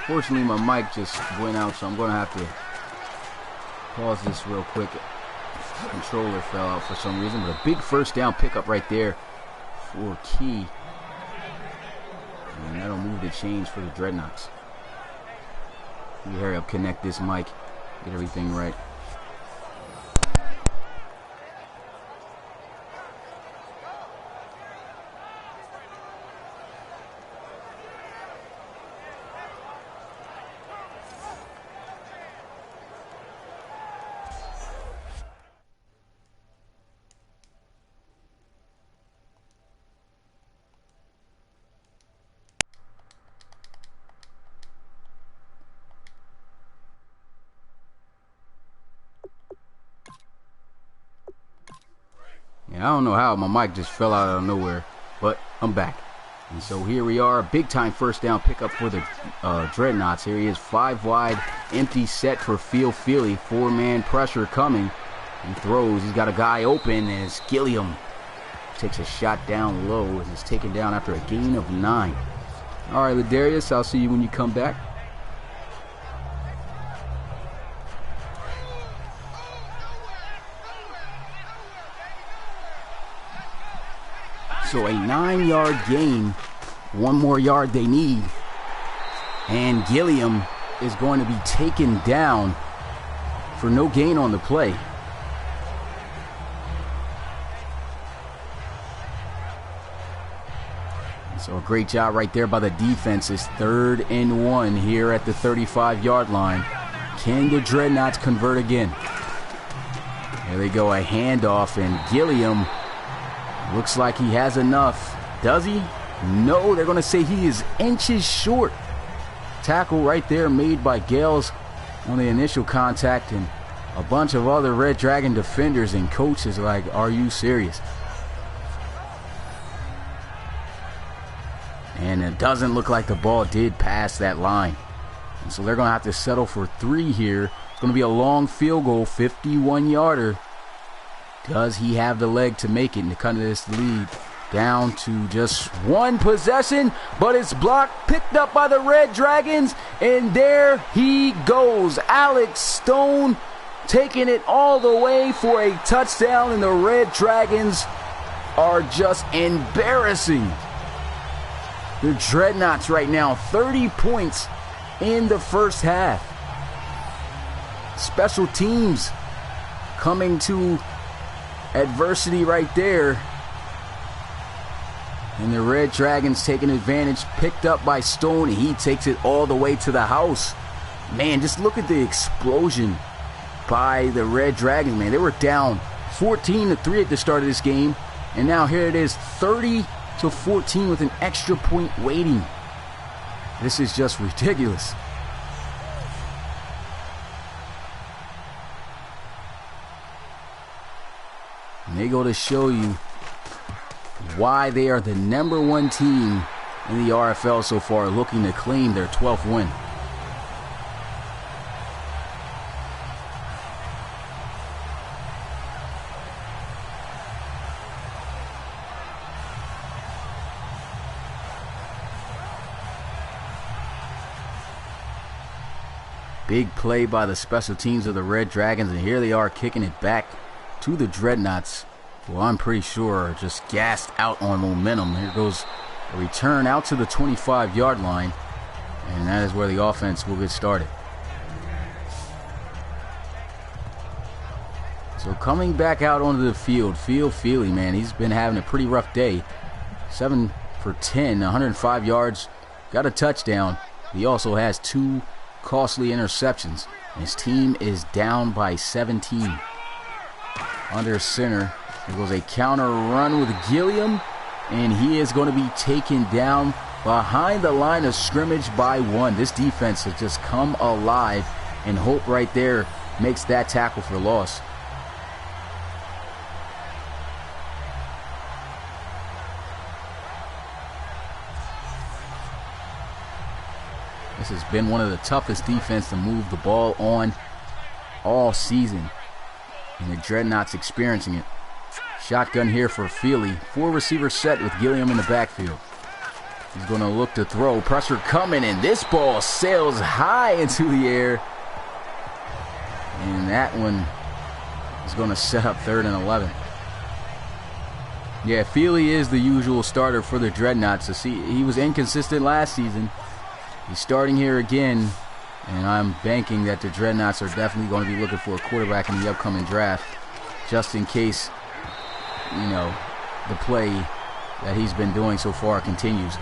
A: Unfortunately, my mic just went out, so I'm going to have to pause this real quick. Controller fell out for some reason, but a big first down pickup right there for Key. And that'll move the chains for the Dreadnoughts. You hurry up, connect this mic, get everything right. I don't know how my mic just fell out of nowhere, but I'm back. And so here we are, a big time first down pickup for the Dreadnoughts. Here he is, 5 wide, empty set for Feely. 4-man pressure coming. He throws, he's got a guy open, and it's Gilliam. Takes a shot down low and is taken down after a gain of 9. All right, Ladarius, I'll see you when you come back. So a 9-yard gain, 1 more yard they need, and Gilliam is going to be taken down for no gain on the play. So a great job right there by the defense. It's 3rd and 1 here at the 35-yard line. Can the Dreadnoughts convert again? There they go, a handoff, and Gilliam looks like he has enough. Does he? No, they're going to say he is inches short. Tackle right there made by Gales on the initial contact, and a bunch of other Red Dragon defenders and coaches like, are you serious? And it doesn't look like the ball did pass that line. And so they're going to have to settle for 3 here. It's going to be a long field goal, 51-yarder. Does he have the leg to make it and to cut this lead down to just 1 possession? But it's blocked, picked up by the Red Dragons, and there he goes. Alex Stone taking it all the way for a touchdown, and the Red Dragons are just embarrassing the Dreadnoughts right now. 30 points in the first half. Special teams coming to adversity right there, and the Red Dragons taking advantage, picked up by Stone, and he takes it all the way to the house. Man, just look at the explosion by the Red Dragons, man. They were down 14-3 at the start of this game, and now here it is, 30-14 with an extra point waiting. This is just ridiculous. And they go to show you why they are the #1 team in the RFL so far, looking to claim their 12th win. Big play by the special teams of the Red Dragons, and here they are kicking it back to the Dreadnoughts, who I'm pretty sure are just gassed out on momentum. Here goes a return out to the 25-yard line, and that is where the offense will get started. So coming back out onto the field, Feely, man, he's been having a pretty rough day. 7 for 10, 105 yards, got a touchdown. He also has 2 costly interceptions. His team is down by 17. Under center, there goes a counter run with Gilliam, and he is going to be taken down behind the line of scrimmage by 1. This defense has just come alive, and Hope right there makes that tackle for loss. This has been one of the toughest defenses to move the ball on all season, and the Dreadnoughts experiencing it. Shotgun here for Feely. 4 receiver set with Gilliam in the backfield. He's going to look to throw. Pressure coming, and this ball sails high into the air. And that one is going to set up 3rd and 11. Yeah, Feely is the usual starter for the Dreadnoughts. He was inconsistent last season. He's starting here again, and I'm banking that the Dreadnoughts are definitely going to be looking for a quarterback in the upcoming draft, just in case, you know, the play that he's been doing so far continues.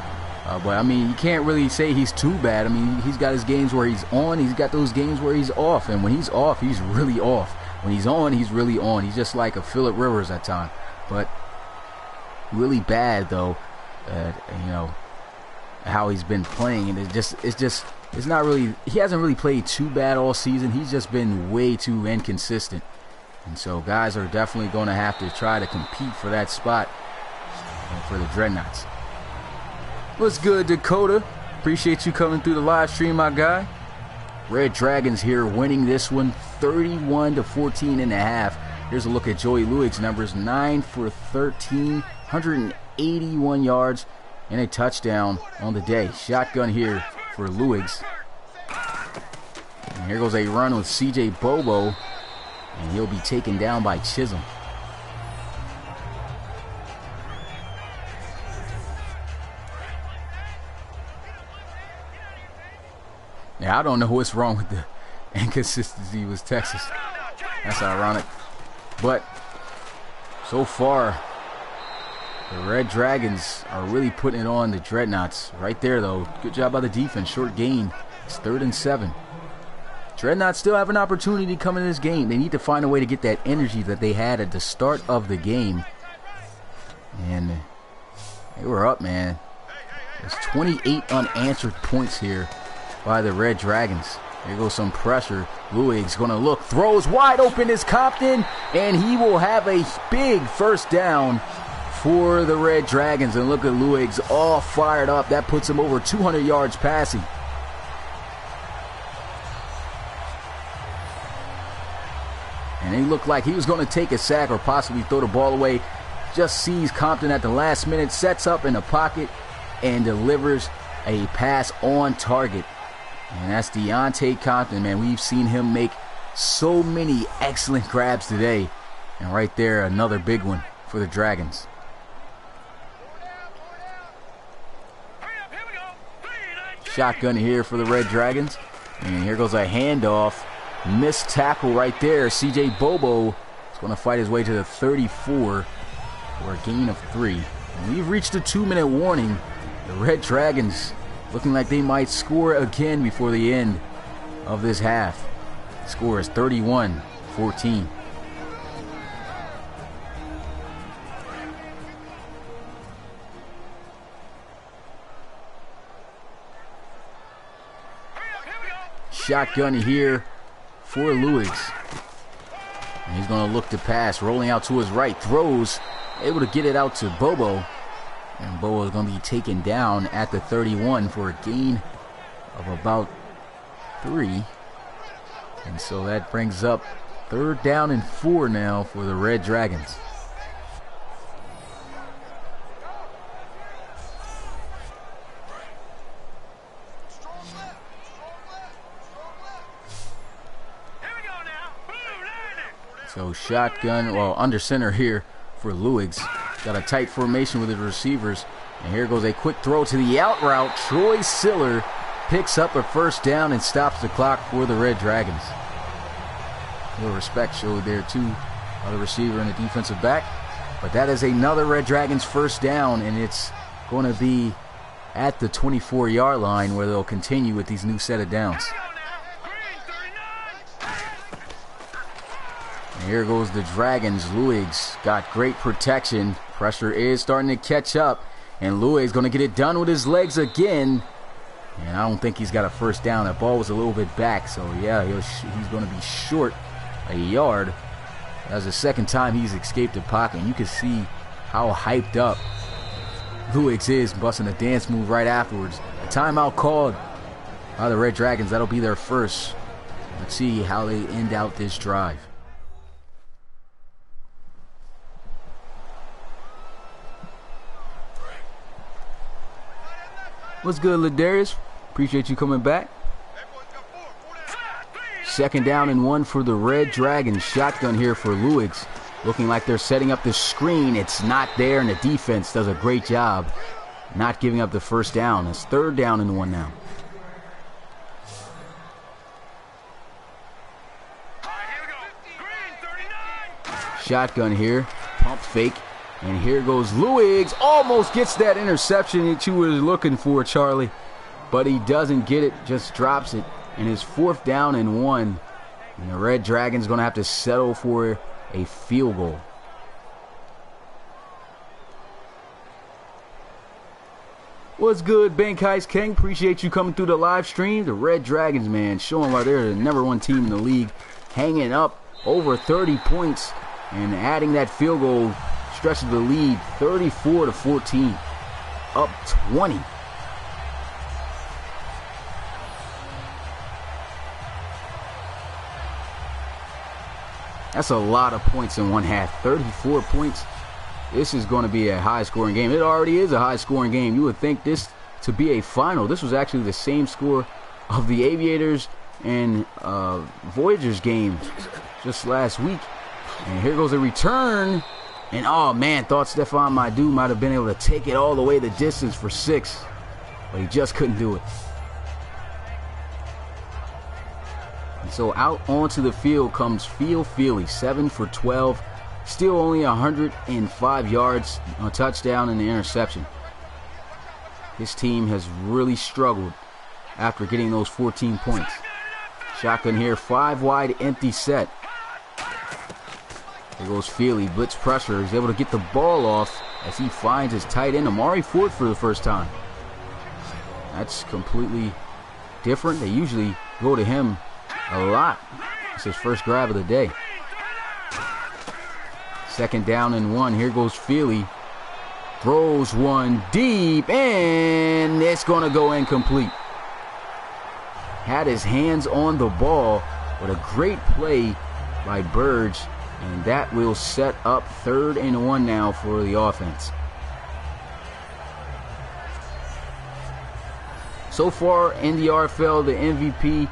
A: But, I mean, you can't really say he's too bad. I mean, he's got his games where he's on. He's got those games where he's off. And when he's off, he's really off. When he's on, he's really on. He's just like a Phillip Rivers at times. But really bad, though, you know, how he's been playing. And it's not really, he hasn't really played too bad all season. He's just been way too inconsistent. And so guys are definitely going to have to try to compete for that spot for the Dreadnoughts. What's good, Dakota? Appreciate you coming through the live stream, my guy. Red Dragons here winning this one 31-14.5. Here's a look at Joey Luig's numbers. 9 for 13, 181 yards, and a touchdown on the day. Shotgun here for Luig's. And here goes a run with CJ Bobo, and he'll be taken down by Chisholm. Yeah, I don't know what's wrong with the inconsistency with Texas. That's ironic. But so far, the Red Dragons are really putting it on the Dreadnoughts. Right there, though. Good job by the defense. Short gain. It's 3rd and 7. Dreadnoughts still have an opportunity to come in this game. They need to find a way to get that energy that they had at the start of the game. And they were up, man. There's 28 unanswered points here by the Red Dragons. Here goes some pressure. Luig's going to look. Throws wide open is Compton. And he will have a big first down for the Red Dragons. And look at Luig's all fired up. That puts him over 200 yards passing. And he looked like he was going to take a sack or possibly throw the ball away. Just sees Compton at the last minute. Sets up in the pocket and delivers a pass on target. And that's Deontay Compton, man. We've seen him make so many excellent grabs today. And right there, another big one for the Dragons. Shotgun here for the Red Dragons. And here goes a handoff. Missed tackle right there. CJ Bobo is going to fight his way to the 34 for a gain of 3. And we've reached a 2-minute warning. The Red Dragons looking like they might score again before the end of this half. The score is 31-14. Shotgun here for Luig's. And he's going to look to pass. Rolling out to his right. Throws. Able to get it out to Bobo. And Bobo is going to be taken down at the 31 for a gain of about 3. And so that brings up 3rd down and 4 now for the Red Dragons. So shotgun, well, under center here for Luig's. Got a tight formation with his receivers. And here goes a quick throw to the out route. Troy Siller picks up a first down and stops the clock for the Red Dragons. A little respect showed there too by the receiver and the defensive back. But that is another Red Dragons first down, and it's going to be at the 24-yard line where they'll continue with these new set of downs. And here goes the Dragons. Luig's got great protection. Pressure is starting to catch up. And Luig's going to get it done with his legs again. And I don't think he's got a first down. That ball was a little bit back. So, yeah, he's going to be short a yard. That's the second time he's escaped the pocket. And you can see how hyped up Luig's is, busting a dance move right afterwards. A timeout called by the Red Dragons. That'll be their first. Let's see how they end out this drive. What's good, Ladarius? Appreciate you coming back. 2nd down and 1 for the Red Dragons. Shotgun here for Luigs. Looking like they're setting up the screen. It's not there, and the defense does a great job not giving up the first down. It's 3rd down and 1 now. Shotgun here. Pump fake. And here goes Luigs. Almost gets that interception that you were looking for, Charlie. But he doesn't get it. Just drops it. And it's 4th down and 1. And the Red Dragons going to have to settle for a field goal. What's good, Bankheist King? Appreciate you coming through the live stream. The Red Dragons, man, showing why they're the #1 team in the league. Hanging up over 30 points and adding that field goal stretches the lead 34-14. Up 20. That's a lot of points in one half. 34 points. This is going to be a high-scoring game. It already is a high-scoring game. You would think this to be a final. This was actually the same score of the Aviators and Voyagers game just last week. And here goes a return. And, oh, man, thought Stephon Madu might have been able to take it all the way the distance for 6. But he just couldn't do it. And so out onto the field comes Phil Feely, 7 for 12. Still only 105 yards, a touchdown and an interception. This team has really struggled after getting those 14 points. Shotgun here, 5 wide, empty set. There goes Feely, blitz pressure. He's able to get the ball off as he finds his tight end, Amari Ford, for the first time. That's completely different. They usually go to him a lot. It's his first grab of the day. 2nd down and 1. Here goes Feely. Throws one deep, and it's going to go incomplete. Had his hands on the ball, but a great play by Burge, and that will set up 3rd and 1 now for the offense. So far in the RFL, the MVP,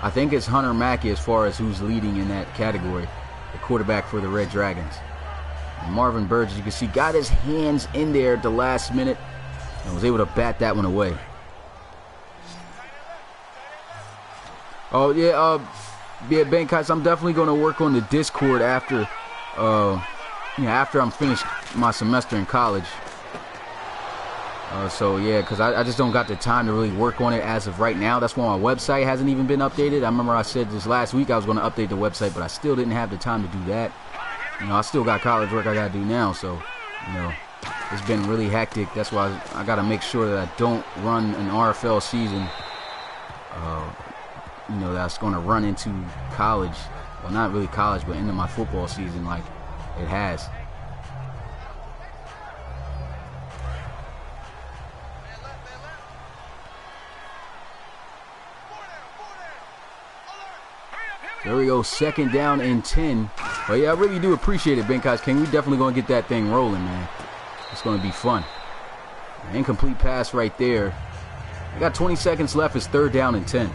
A: I think it's Hunter Mackey as far as who's leading in that category, the quarterback for the Red Dragons. And Marvin Burge, as you can see, got his hands in there at the last minute and was able to bat that one away. Oh, yeah, Ben Kites, I'm definitely going to work on the Discord after I'm finished my semester in college. So, yeah, because I just don't got the time to really work on it as of right now. That's why my website hasn't even been updated. I remember I said this last week I was going to update the website, but I still didn't have the time to do that. You know, I still got college work I got to do now, so, you know, it's been really hectic. That's why I got to make sure that I don't run an RFL season, you know, that's going to run into college. Well, not really college, but into my football season like it has. There we go, 2nd down and 10. But yeah, I really do appreciate it, Benkai King. We definitely going to get that thing rolling, man. It's going to be fun. An incomplete pass right there. We got 20 seconds left. It's 3rd down and 10.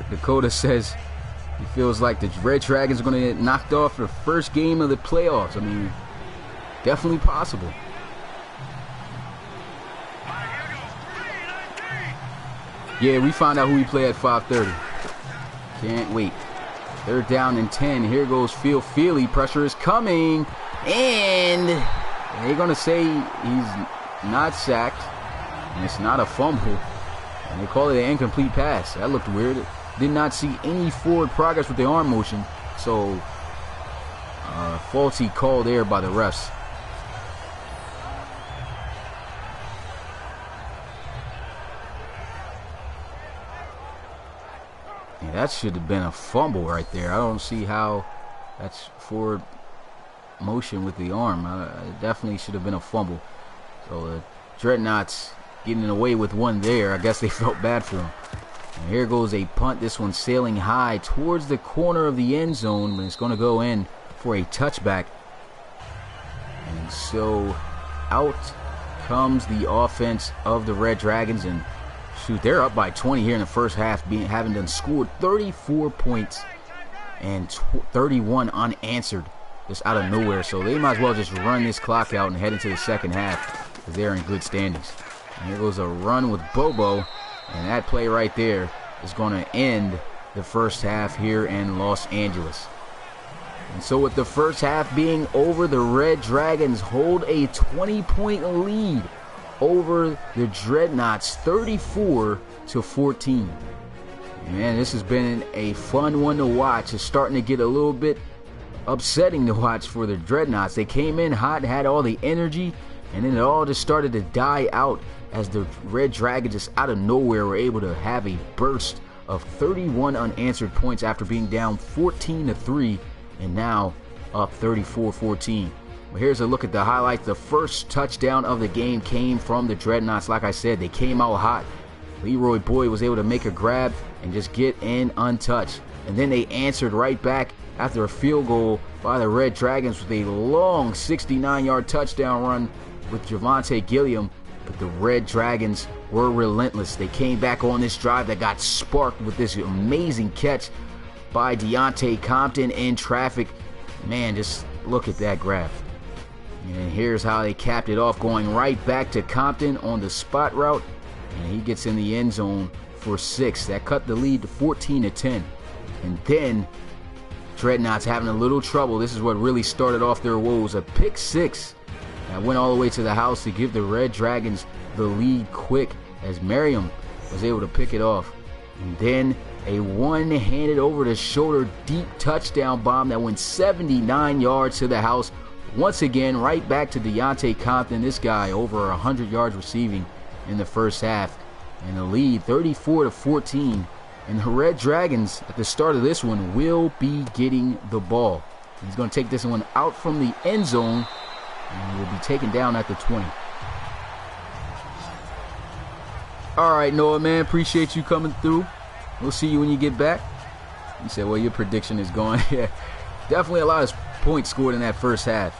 A: Dakota says he feels like the Red Dragons are going to get knocked off the first game of the playoffs. I mean, definitely possible. Yeah, we find out who we play at 5:30. Can't wait. 3rd down and 10. Here goes Phil Feely. Pressure is coming. And they're going to say he's not sacked. And it's not a fumble. And they call it an incomplete pass. That looked weird. Did not see any forward progress with the arm motion. So, faulty call there by the refs. Yeah, that should have been a fumble right there. I don't see how that's forward motion with the arm. It definitely should have been a fumble. So the Dreadnoughts getting away with one there. I guess they felt bad for him. And here goes a punt. This one sailing high towards the corner of the end zone, but it's going to go in for a touchback. And so out comes the offense of the Red Dragons, and shoot, they're up by 20 here in the first half, having done scored 34 points and 31 unanswered just out of nowhere. So they might as well just run this clock out and head into the second half because they're in good standings. And here goes a run with Bobo, and that play right there is going to end the first half here in Los Angeles. And so with the first half being over, the Red Dragons hold a 20-point lead over the Dreadnoughts, 34-14. Man, this has been a fun one to watch. It's starting to get a little bit upsetting to watch for the Dreadnoughts. They came in hot, had all the energy, and then it all just started to die out as the Red Dragons just out of nowhere were able to have a burst of 31 unanswered points after being down 14-3 and now up 34-14. Well, here's a look at the highlights. The first touchdown of the game came from the Dreadnoughts. Like I said, they came out hot. Leroy Boyd was able to make a grab and just get in untouched. And then they answered right back after a field goal by the Red Dragons with a long 69-yard touchdown run with Javonte Gilliam. But the Red Dragons were relentless. They came back on this drive that got sparked with this amazing catch by Deontay Compton in traffic. Man, just look at that grab. And here's how they capped it off, going right back to Compton on the spot route. And he gets in the end zone for 6. That cut the lead to 14-10. And then Dreadnoughts having a little trouble. This is what really started off their woes. A pick 6 that went all the way to the house to give the Red Dragons the lead quick as Merriam was able to pick it off. And then a one-handed over-the-shoulder deep touchdown bomb that went 79 yards to the house. Once again, right back to Deontay Compton. This guy over 100 yards receiving in the first half. And the lead 34-14. And the Red Dragons at the start of this one will be getting the ball. He's going to take this one out from the end zone and will be taken down at the 20. All right, Noah, man, appreciate you coming through. We'll see you when you get back. You said, well, your prediction is going. Yeah, definitely a lot of points scored in that first half.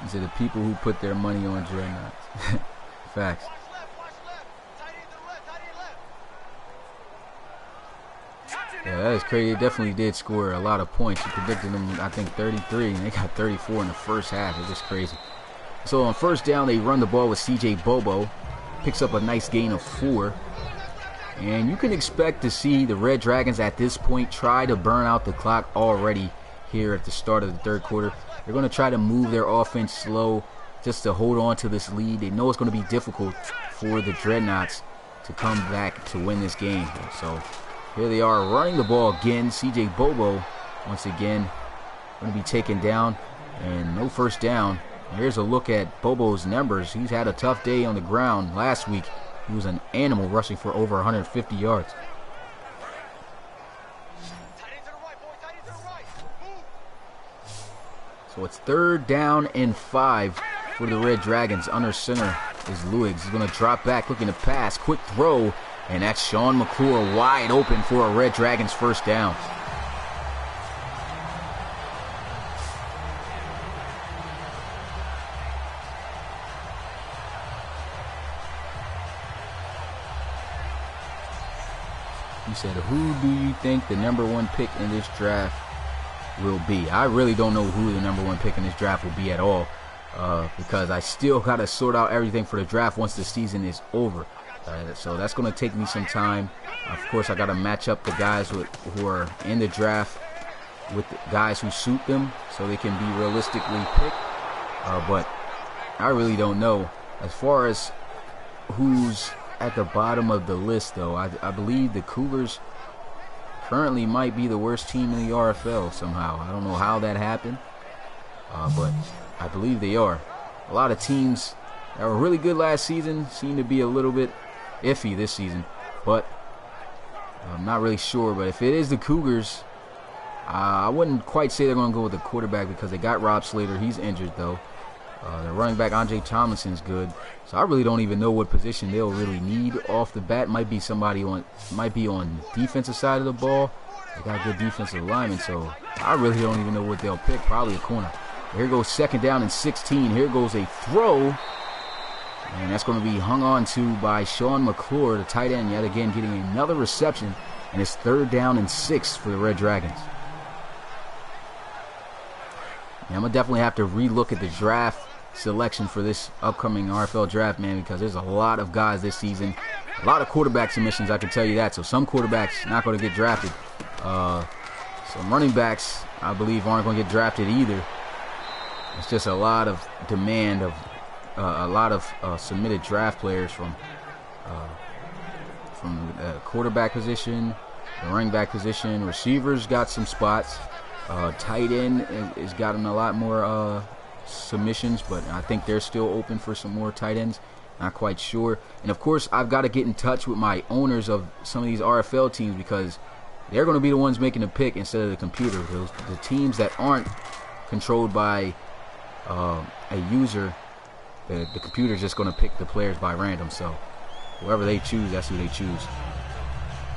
A: These are the people who put their money on Dreadnoughts. Facts. Yeah, that is crazy. They definitely did score a lot of points. You predicted them, I think, 33, and they got 34 in the first half. It's just crazy. So on first down, they run the ball with CJ Bobo. Picks up a nice gain of 4. And you can expect to see the Red Dragons at this point try to burn out the clock already here at the start of the third quarter. They're going to try to move their offense slow just to hold on to this lead. They know it's going to be difficult for the Dreadnoughts to come back to win this game. So here they are running the ball again. CJ Bobo once again going to be taken down and no first down. Here's a look at Bobo's numbers. He's had a tough day on the ground last week. He was an animal rushing for over 150 yards. So it's third down and 5 for the Red Dragons. Under center is Luigs. He's going to drop back looking to pass. Quick throw. And that's Sean McClure wide open for a Red Dragons first down. He said, who do you think the #1 pick in this draft will be? I really don't know who the #1 pick in this draft will be at all, because I still got to sort out everything for the draft once the season is over. So that's going to take me some time. Of course, I got to match up the guys who are in the draft with the guys who suit them so they can be realistically picked. But I really don't know. As far as who's at the bottom of the list, though, I believe the Cougars currently might be the worst team in the RFL somehow. I don't know how that happened, but I believe they are. A lot of teams that were really good last season seem to be a little bit iffy this season, but I'm not really sure. But if it is the Cougars, I wouldn't quite say they're going to go with the quarterback because they got Rob Slater. He's injured, though. Their running back, Andre Tomlinson's good. So I really don't even know what position they'll really need off the bat. Might be on defensive side of the ball. They got good defensive linemen, so I really don't even know what they'll pick. Probably a corner. Here goes second down and 16. Here goes a throw. And that's going to be hung on to by Sean McClure, the tight end, yet again getting another reception. And it's third down and 6 for the Red Dragons. Yeah, I'm going to definitely have to relook at the draft selection for this upcoming RFL draft, man, because there's a lot of guys this season. A lot of quarterback submissions, I can tell you that. So some quarterbacks not going to get drafted. Some running backs, I believe, aren't going to get drafted either. It's just a lot of demand of a lot of submitted draft players from the quarterback position, the running back position. Receivers got some spots. Tight end has gotten a lot more submissions, but I think they're still open for some more tight ends. Not quite sure. And of course, I've got to get in touch with my owners of some of these RFL teams, because they're going to be the ones making the pick instead of the computer. The teams that aren't controlled by a user, the computer's just going to pick the players by random. So whoever they choose, that's who they choose.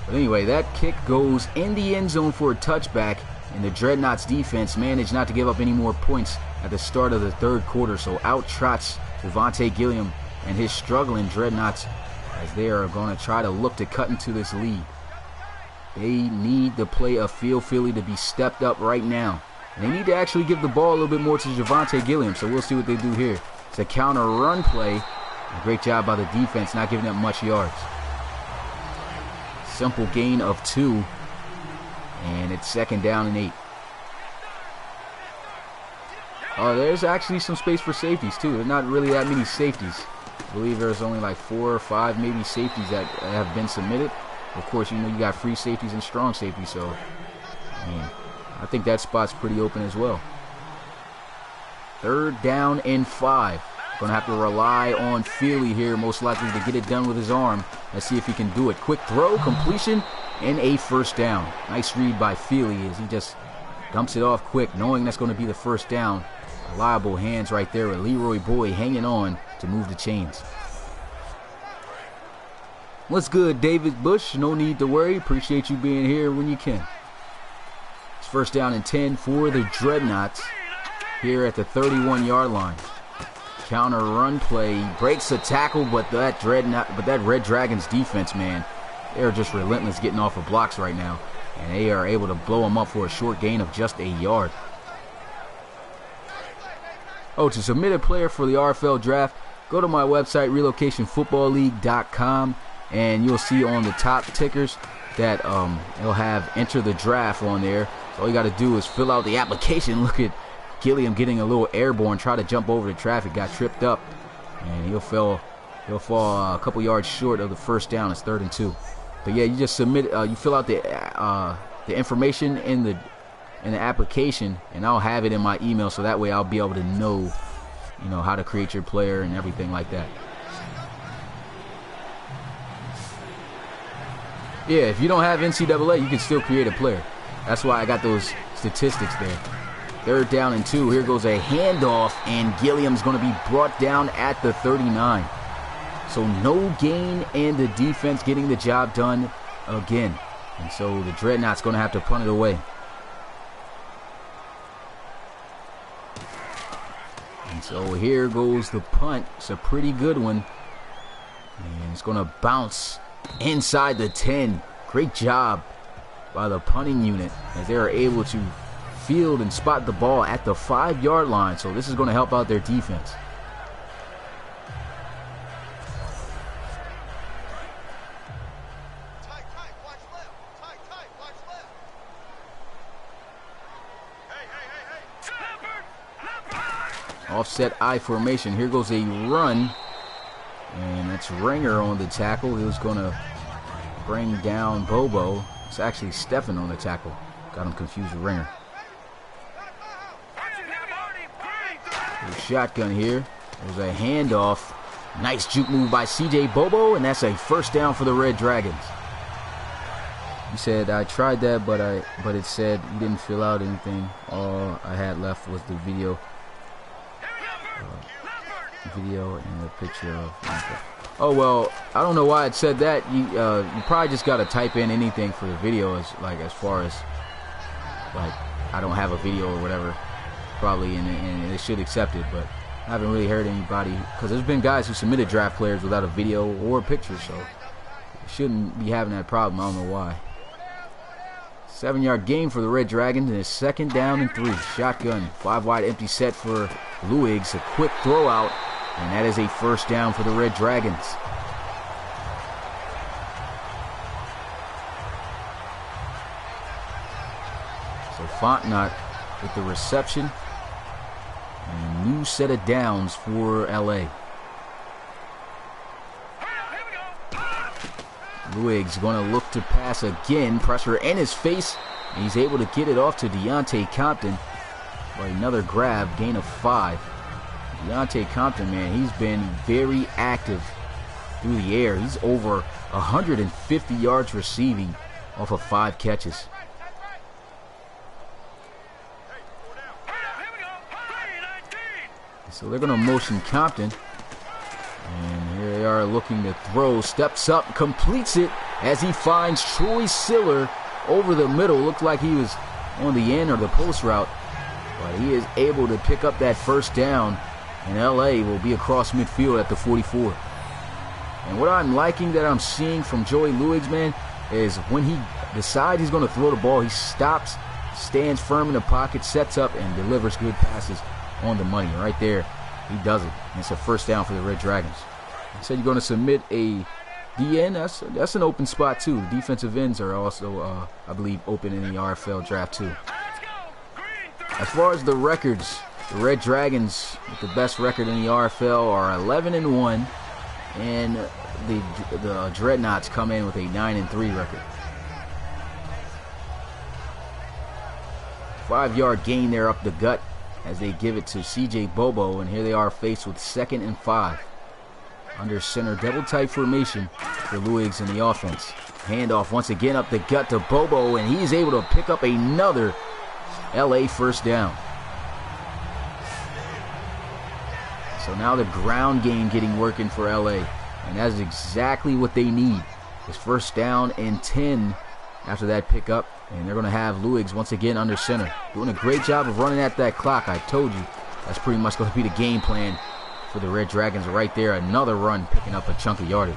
A: But anyway, that kick goes in the end zone for a touchback, and the Dreadnoughts defense managed not to give up any more points at the start of the third quarter. So out trots Devontae Gilliam and his struggling Dreadnoughts as they are going to try to look to cut into this lead. They need the play of Field Philly to be stepped up right now. And they need to actually give the ball a little bit more to Devontae Gilliam. So we'll see what they do here. It's a counter run play. A great job by the defense, not giving up much yards. Simple gain of 2. And it's second down and 8. There's actually some space for safeties too. There's not really that many safeties. I believe there's only like 4 or 5 maybe safeties that have been submitted. Of course, you know, you got free safeties and strong safeties, so I think that spot's pretty open as well. Third down and 5. Gonna have to rely on Feely here, most likely, to get it done with his arm. Let's see if he can do it. Quick throw, completion, and a first down. Nice read by Feely as he just dumps it off quick, knowing that's going to be the first down. Reliable hands right there with Leroy Boyd hanging on to move the chains. What's good, David Bush? No need to worry. Appreciate you being here when you can. It's first down and 10 for the Dreadnoughts here at the 31-yard line. Counter run play, breaks a tackle, but that Red Dragons defense, man, they're just relentless getting off of blocks right now, and they are able to blow them up for a short gain of just a yard. To submit a player for the RFL draft, go to my website, relocationfootballleague.com, and you'll see on the top tickers that it'll have enter the draft on there. So all you got to do is fill out the application. Look at Gilliam getting a little airborne, try to jump over the traffic, got tripped up, and he'll fall a couple yards short of the first down. It's 3rd and 2. But yeah, you just submit, you fill out the information in the application, and I'll have it in my email, so that way I'll be able to know, you know, how to create your player and everything like that. Yeah, if you don't have NCAA, you can still create a player. That's why I got those statistics there. 3rd down and 2. Here goes a handoff, and Gilliam's going to be brought down at the 39. So no gain, and the defense getting the job done again. And so the Dreadnoughts going to have to punt it away. And so here goes the punt. It's a pretty good one. And it's going to bounce inside the 10. Great job by the punting unit as they are able to field and spot the ball at the 5-yard line. So this is going to help out their defense. Offset I formation. Here goes a run. And that's Ringer on the tackle. He was going to bring down Bobo. It's actually Stephan on the tackle. Got him confused with Ringer. Shotgun here. There's a handoff. Nice juke move by CJ Bobo, and that's a first down for the Red Dragons. He said, I tried that, but it said you didn't fill out anything. All I had left was the video. And the picture of Oh, well, I don't know why it said that. You probably just got to type in anything for the video, as far as like I don't have a video or whatever. probably, and they should accept it. But I haven't really heard anybody, because there's been guys who submitted draft players without a video or a picture, so shouldn't be having that problem. I don't know why. 7-yard gain for the Red Dragons, and it's 2nd down and 3. Shotgun, 5 wide empty set for Luigs. A quick throw out, and that is a 1st down for the Red Dragons. So Fontenot with the reception, and a new set of downs for LA. Luigs going to look to pass again. Pressure in his face. And he's able to get it off to Deontay Compton for another grab. Gain of 5. Deontay Compton, man, he's been very active through the air. He's over 150 yards receiving off of 5 catches. So they're going to motion Compton. And here they are looking to throw. Steps up, completes it as he finds Troy Siller over the middle. Looked like he was on the end or the post route. But he is able to pick up that 1st down. And LA will be across midfield at the 44. And what I'm liking that I'm seeing from Joey Luigs, man, is when he decides he's going to throw the ball, he stops, stands firm in the pocket, sets up, and delivers good passes on the money. Right there, he does it. And it's a 1st down for the Red Dragons. I said you're going to submit a DN. That's an open spot too. Defensive ends are also, I believe, open in the RFL draft too. As far as the records, the Red Dragons with the best record in the RFL are 11-1, and the Dreadnoughts come in with a 9-3 record. 5-yard gain there up the gut as they give it to CJ Bobo, and here they are faced with 2nd and 5. Under center, double tight formation for Luigs in the offense. Handoff once again up the gut to Bobo, and he's able to pick up another LA 1st down. So now the ground game getting working for LA, and that's exactly what they need. It's 1st down and 10 after that pickup, and they're going to have Luigs once again under center. Doing a great job of running at that clock. I told you that's pretty much going to be the game plan for the Red Dragons right there. Another run picking up a chunk of yardage.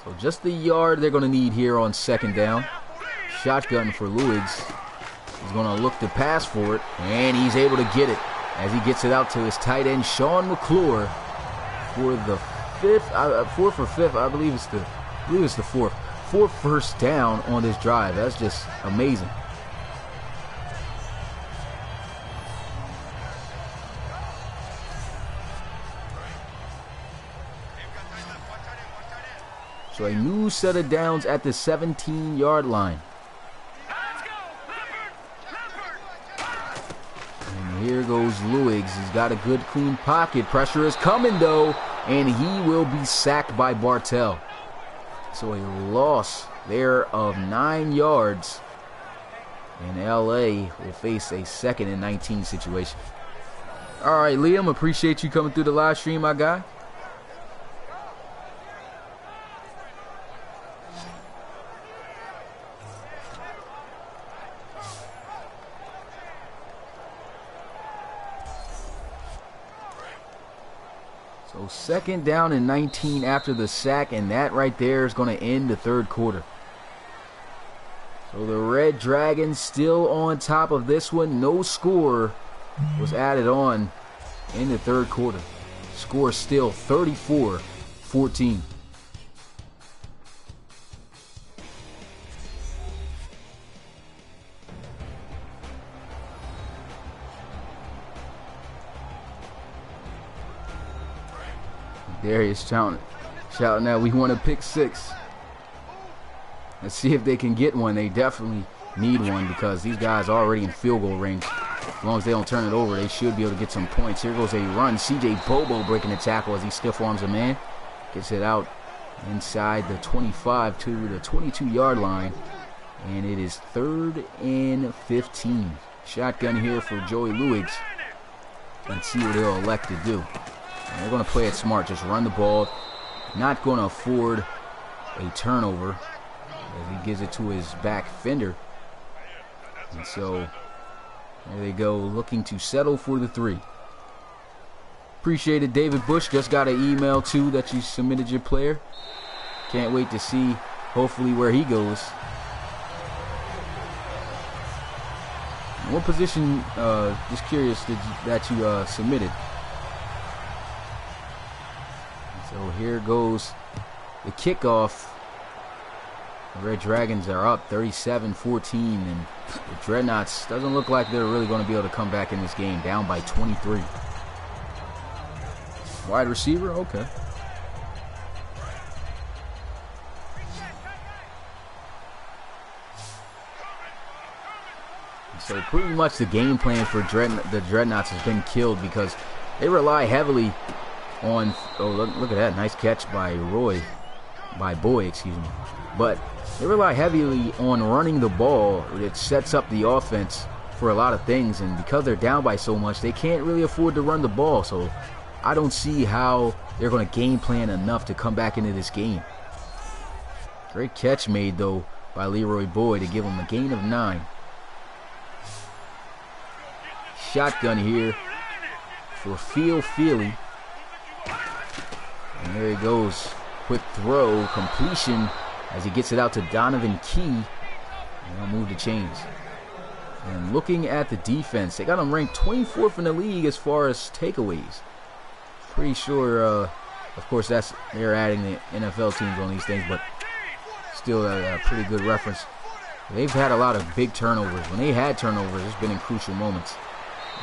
A: So just the yard they're going to need here on 2nd down. Shotgun for Luigs. He's going to look to pass for it, and he's able to get it as he gets it out to his tight end, Sean McClure, for the 5th, 4th or 5th, I believe it's the 4th. 4th 1st down on this drive. That's just amazing. So a new set of downs at the 17-yard line. And here goes Luigs. He's got a good, clean pocket. Pressure is coming, though, and he will be sacked by Bartel. So a loss there of 9 yards. And LA will face a 2nd and 19 situation. All right, Liam, appreciate you coming through the live stream, my guy. So 2nd down and 19 after the sack, and that right there is going to end the 3rd quarter. So the Red Dragons still on top of this one. No score was added on in the 3rd quarter. Score still 34-14. Darius shouting out, we want to pick 6. Let's see if they can get one. They definitely need one because these guys are already in field goal range. As long as they don't turn it over, they should be able to get some points. Here goes a run. CJ Bobo breaking the tackle as he stiff arms a man. Gets it out inside the 25 to the 22-yard line. And it is 3rd and 15. Shotgun here for Joey Luigs. and see what he'll elect to do. And they're going to play it smart, just run the ball, not going to afford a turnover as he gives it to his back fender. And so there they go, looking to settle for the 3. Appreciate it, David Bush. Just got an email too that you submitted your player. Can't wait to see hopefully where he goes. What position, just curious, that you submitted? So here goes the kickoff. The Red Dragons are up 37-14, and the Dreadnoughts doesn't look like they're really going to be able to come back in this game, down by 23. Wide receiver, okay. So pretty much the game plan for the Dreadnoughts has been killed because they rely heavily on, oh look at that, nice catch by Boy, excuse me. But they rely heavily on running the ball. It sets up the offense for a lot of things, and because they're down by so much, they can't really afford to run the ball. So I don't see how they're going to game plan enough to come back into this game. Great catch made though by Leroy Boy to give him a gain of 9. Shotgun here for Feely. And there he goes. Quick throw, completion as he gets it out to Donovan Key. And they'll move the chains. And looking at the defense, they got them ranked 24th in the league as far as takeaways. Pretty sure, of course, they're adding the NFL teams on these things, but still a pretty good reference. They've had a lot of big turnovers. When they had turnovers, it's been in crucial moments.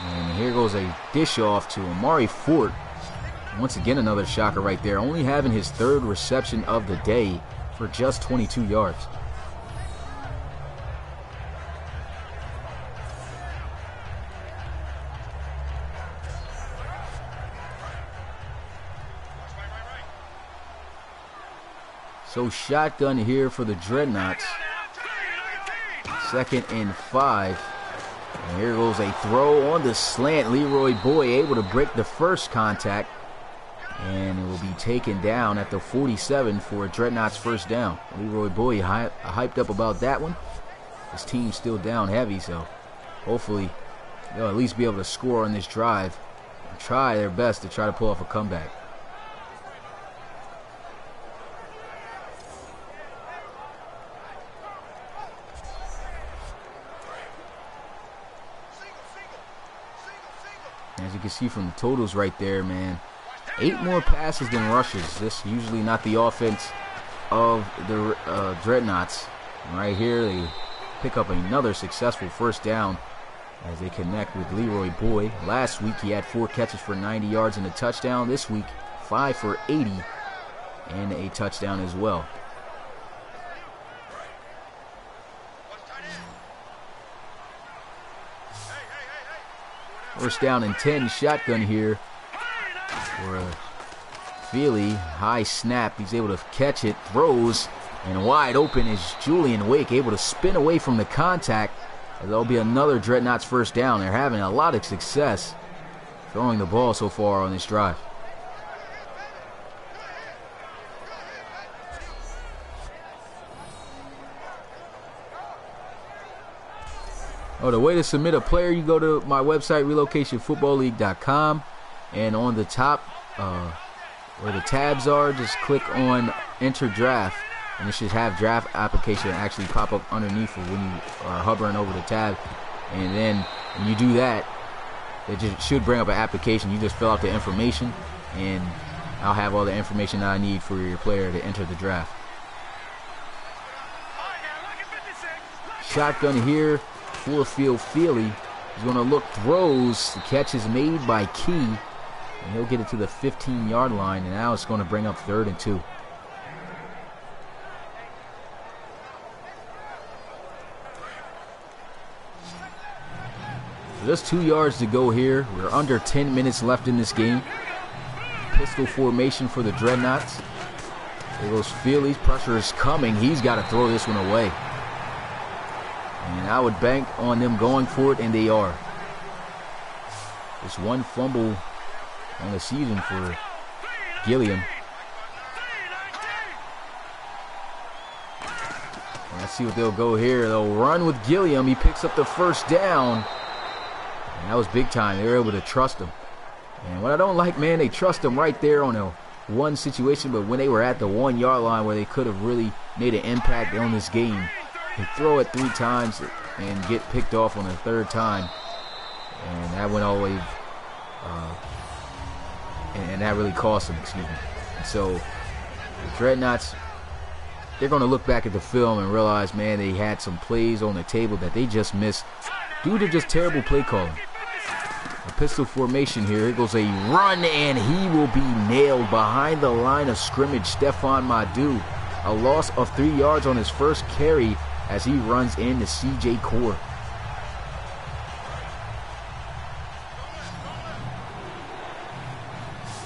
A: And here goes a dish off to Amari Fort. Once again, another shocker right there. Only having his 3rd reception of the day for just 22 yards. So shotgun here for the Dreadnoughts. 2nd and 5. And here goes a throw on the slant. Leroy Boy able to break the first contact. And it will be taken down at the 47 for a Dreadnoughts first down. Leroy Boy hyped up about that one. His team's still down heavy, so hopefully they'll at least be able to score on this drive and try their best to try to pull off a comeback. As you can see from the totals right there, man, 8 more passes than rushes. This usually not the offense of the Dreadnoughts. Right here, they pick up another successful first down as they connect with Leroy Boy. Last week, he had 4 catches for 90 yards and a touchdown. This week, 5 for 80 and a touchdown as well. First down and 10, shotgun here for Feely. High snap, he's able to catch it, throws, and wide open is Julian Wake, able to spin away from the contact. There'll be another Dreadnoughts first down. They're having a lot of success throwing the ball so far on this drive. Oh, the way to submit a player, you go to my website, relocationfootballleague.com, and on the top, where the tabs are, just click on Enter Draft, and it should have draft application actually pop up underneath when you are hovering over the tab. And then when you do that, it just should bring up an application. You just fill out the information, and I'll have all the information that I need for your player to enter the draft. Shotgun here. Full field Feely. He's going to look, throws. The catch is made by Key, and he'll get it to the 15-yard line, and now it's going to bring up 3rd and 2. So just 2 yards to go here. We're under 10 minutes left in this game. Pistol formation for the Dreadnoughts. There goes Feely. Pressure is coming. He's got to throw this one away. And I would bank on them going for it, and they are. Just one fumble on the season for Gilliam. Let's see what they'll go here. They'll run with Gilliam. He picks up the first down. And that was big time. They were able to trust him. And what I don't like, man, they trust him right there on a one situation, but when they were at the 1 yard line where they could have really made an impact on this game, they throw it 3 times and get picked off on the 3rd time. And that went all the way, and that really cost them, excuse me. And so the Dreadnoughts, they're going to look back at the film and realize, man, they had some plays on the table that they just missed due to just terrible play calling. A pistol formation here. Here goes a run, and he will be nailed behind the line of scrimmage. Stephon Madu, a loss of 3 yards on his first carry as he runs into C.J. Core.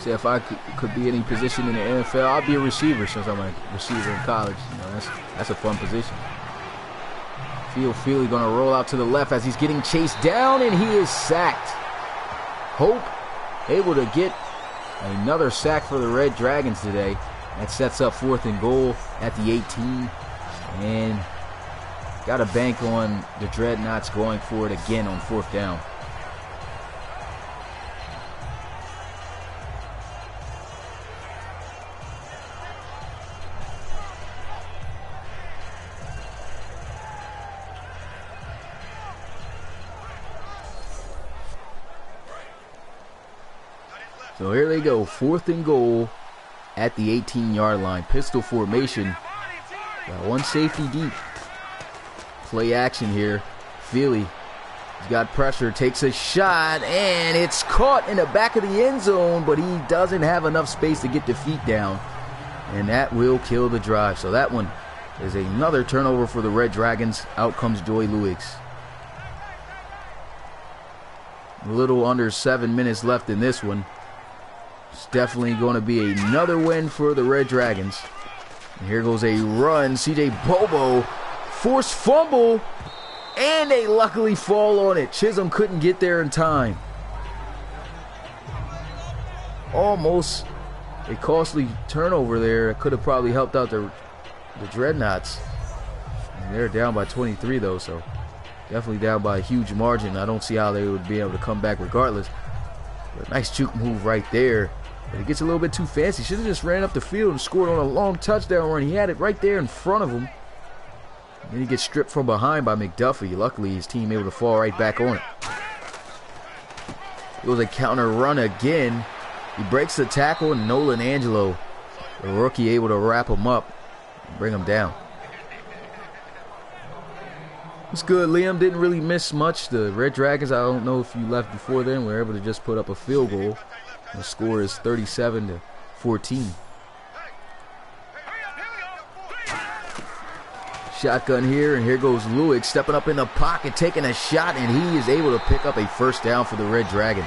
A: So if I could be any position in the NFL, I'd be a receiver since I'm a receiver in college. You know, that's a fun position. Feely going to roll out to the left as he's getting chased down, and he is sacked. Hope able to get another sack for the Red Dragons today. That sets up 4th and goal at the 18. And got a bank on the Dreadnoughts going for it again on 4th down. So here they go, 4th and goal at the 18-yard line. Pistol formation. Got one safety deep. Play action here. Feely, he's got pressure, takes a shot, and it's caught in the back of the end zone, but he doesn't have enough space to get the feet down, and that will kill the drive. So that one is another turnover for the Red Dragons. Out comes Joy Lewis. A little under 7 minutes left in this one. It's definitely going to be another win for the Red Dragons. And here goes a run. CJ Bobo, forced fumble, and they luckily fall on it. Chisholm couldn't get there in time. Almost a costly turnover there. It could have probably helped out the Dreadnoughts. And they're down by 23 though, so definitely down by a huge margin. I don't see how they would be able to come back regardless. But nice juke move right there. But he gets a little bit too fancy. Should have just ran up the field and scored on a long touchdown run. He had it right there in front of him. Then he gets stripped from behind by McDuffie. Luckily, his team able to fall right back on it. It was a counter run again. He breaks the tackle, and Nolan Angelo, the rookie, able to wrap him up and bring him down. It's good. Liam didn't really miss much. The Red Dragons, I don't know if you left before then, were able to just put up a field goal. The score is 37-14. Shotgun here, and here goes Lewick stepping up in the pocket, taking a shot, and he is able to pick up a first down for the Red Dragons.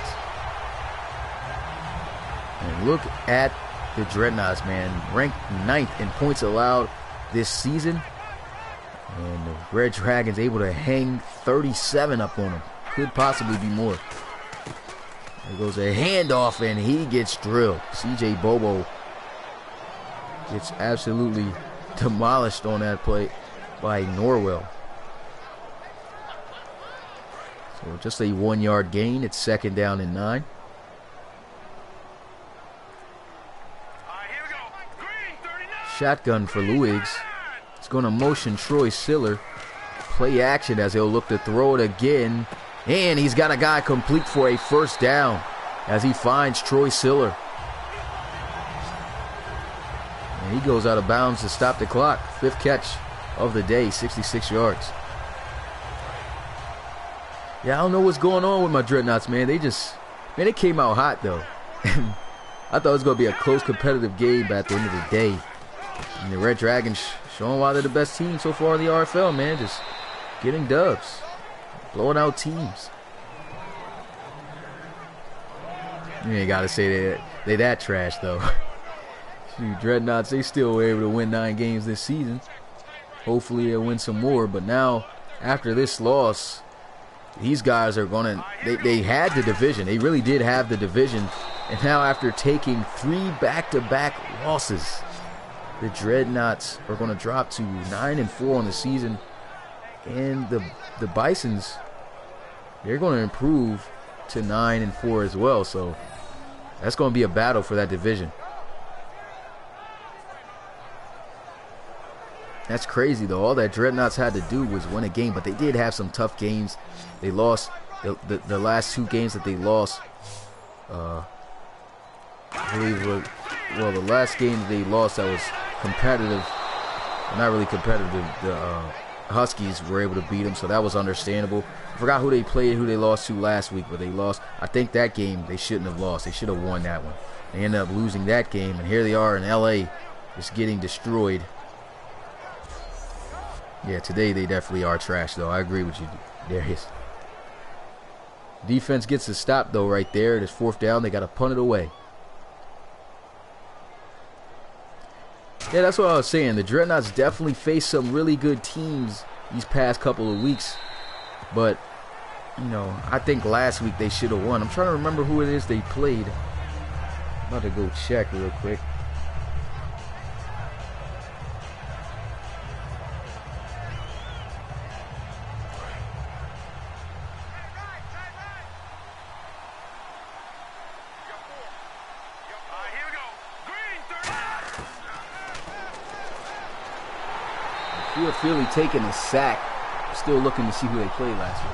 A: And look at the Dreadnoughts, man. Ranked 9th in points allowed this season. And the Red Dragons able to hang 37 up on them. Could possibly be more. There goes a handoff, and he gets drilled. CJ Bobo gets absolutely demolished on that play by Norwell. So just a 1 yard gain. It's 2nd down and 9. Shotgun for Luigs. It's going to motion Troy Siller. Play action as he'll look to throw it again. And he's got a guy complete for a first down as he finds Troy Siller. And he goes out of bounds to stop the clock. 5th catch of the day, 66 yards. Yeah, I don't know what's going on with my Dreadnoughts, man. They came out hot, though. I thought it was going to be a close, competitive game, but at the end of the day, and the Red Dragons showing why they're the best team so far in the RFL, man. Just getting dubs, blowing out teams. You ain't got to say they that trash, though. Shoot, Dreadnoughts, they still were able to win 9 games this season. Hopefully they'll win some more, but now, after this loss, these guys are going to, they had the division. They really did have the division. And now after taking 3 back-to-back losses, the Dreadnoughts are going to drop to 9-4 on the season. And the Bisons, they're going to improve to 9-4 as well. So that's going to be a battle for that division. That's crazy, though. All that Dreadnoughts had to do was win a game, but they did have some tough games. They lost the last 2 games that they lost. I believe, well, the last game that they lost that was competitive, not really competitive. The Huskies were able to beat them, so that was understandable. I forgot who they played, who they lost to last week, but they lost. I think that game they shouldn't have lost. They should have won that one. They ended up losing that game, and here they are in LA, just getting destroyed. Yeah, today they definitely are trash, though. I agree with you, Darius. Defense gets a stop, though, right there. It is 4th down. They got to punt it away. Yeah, that's what I was saying. The Dreadnoughts definitely faced some really good teams these past couple of weeks. But, you know, I think last week they should have won. I'm trying to remember who it is they played. I'm about to go check real quick. Philly taking a sack. Still looking to see who they played last week.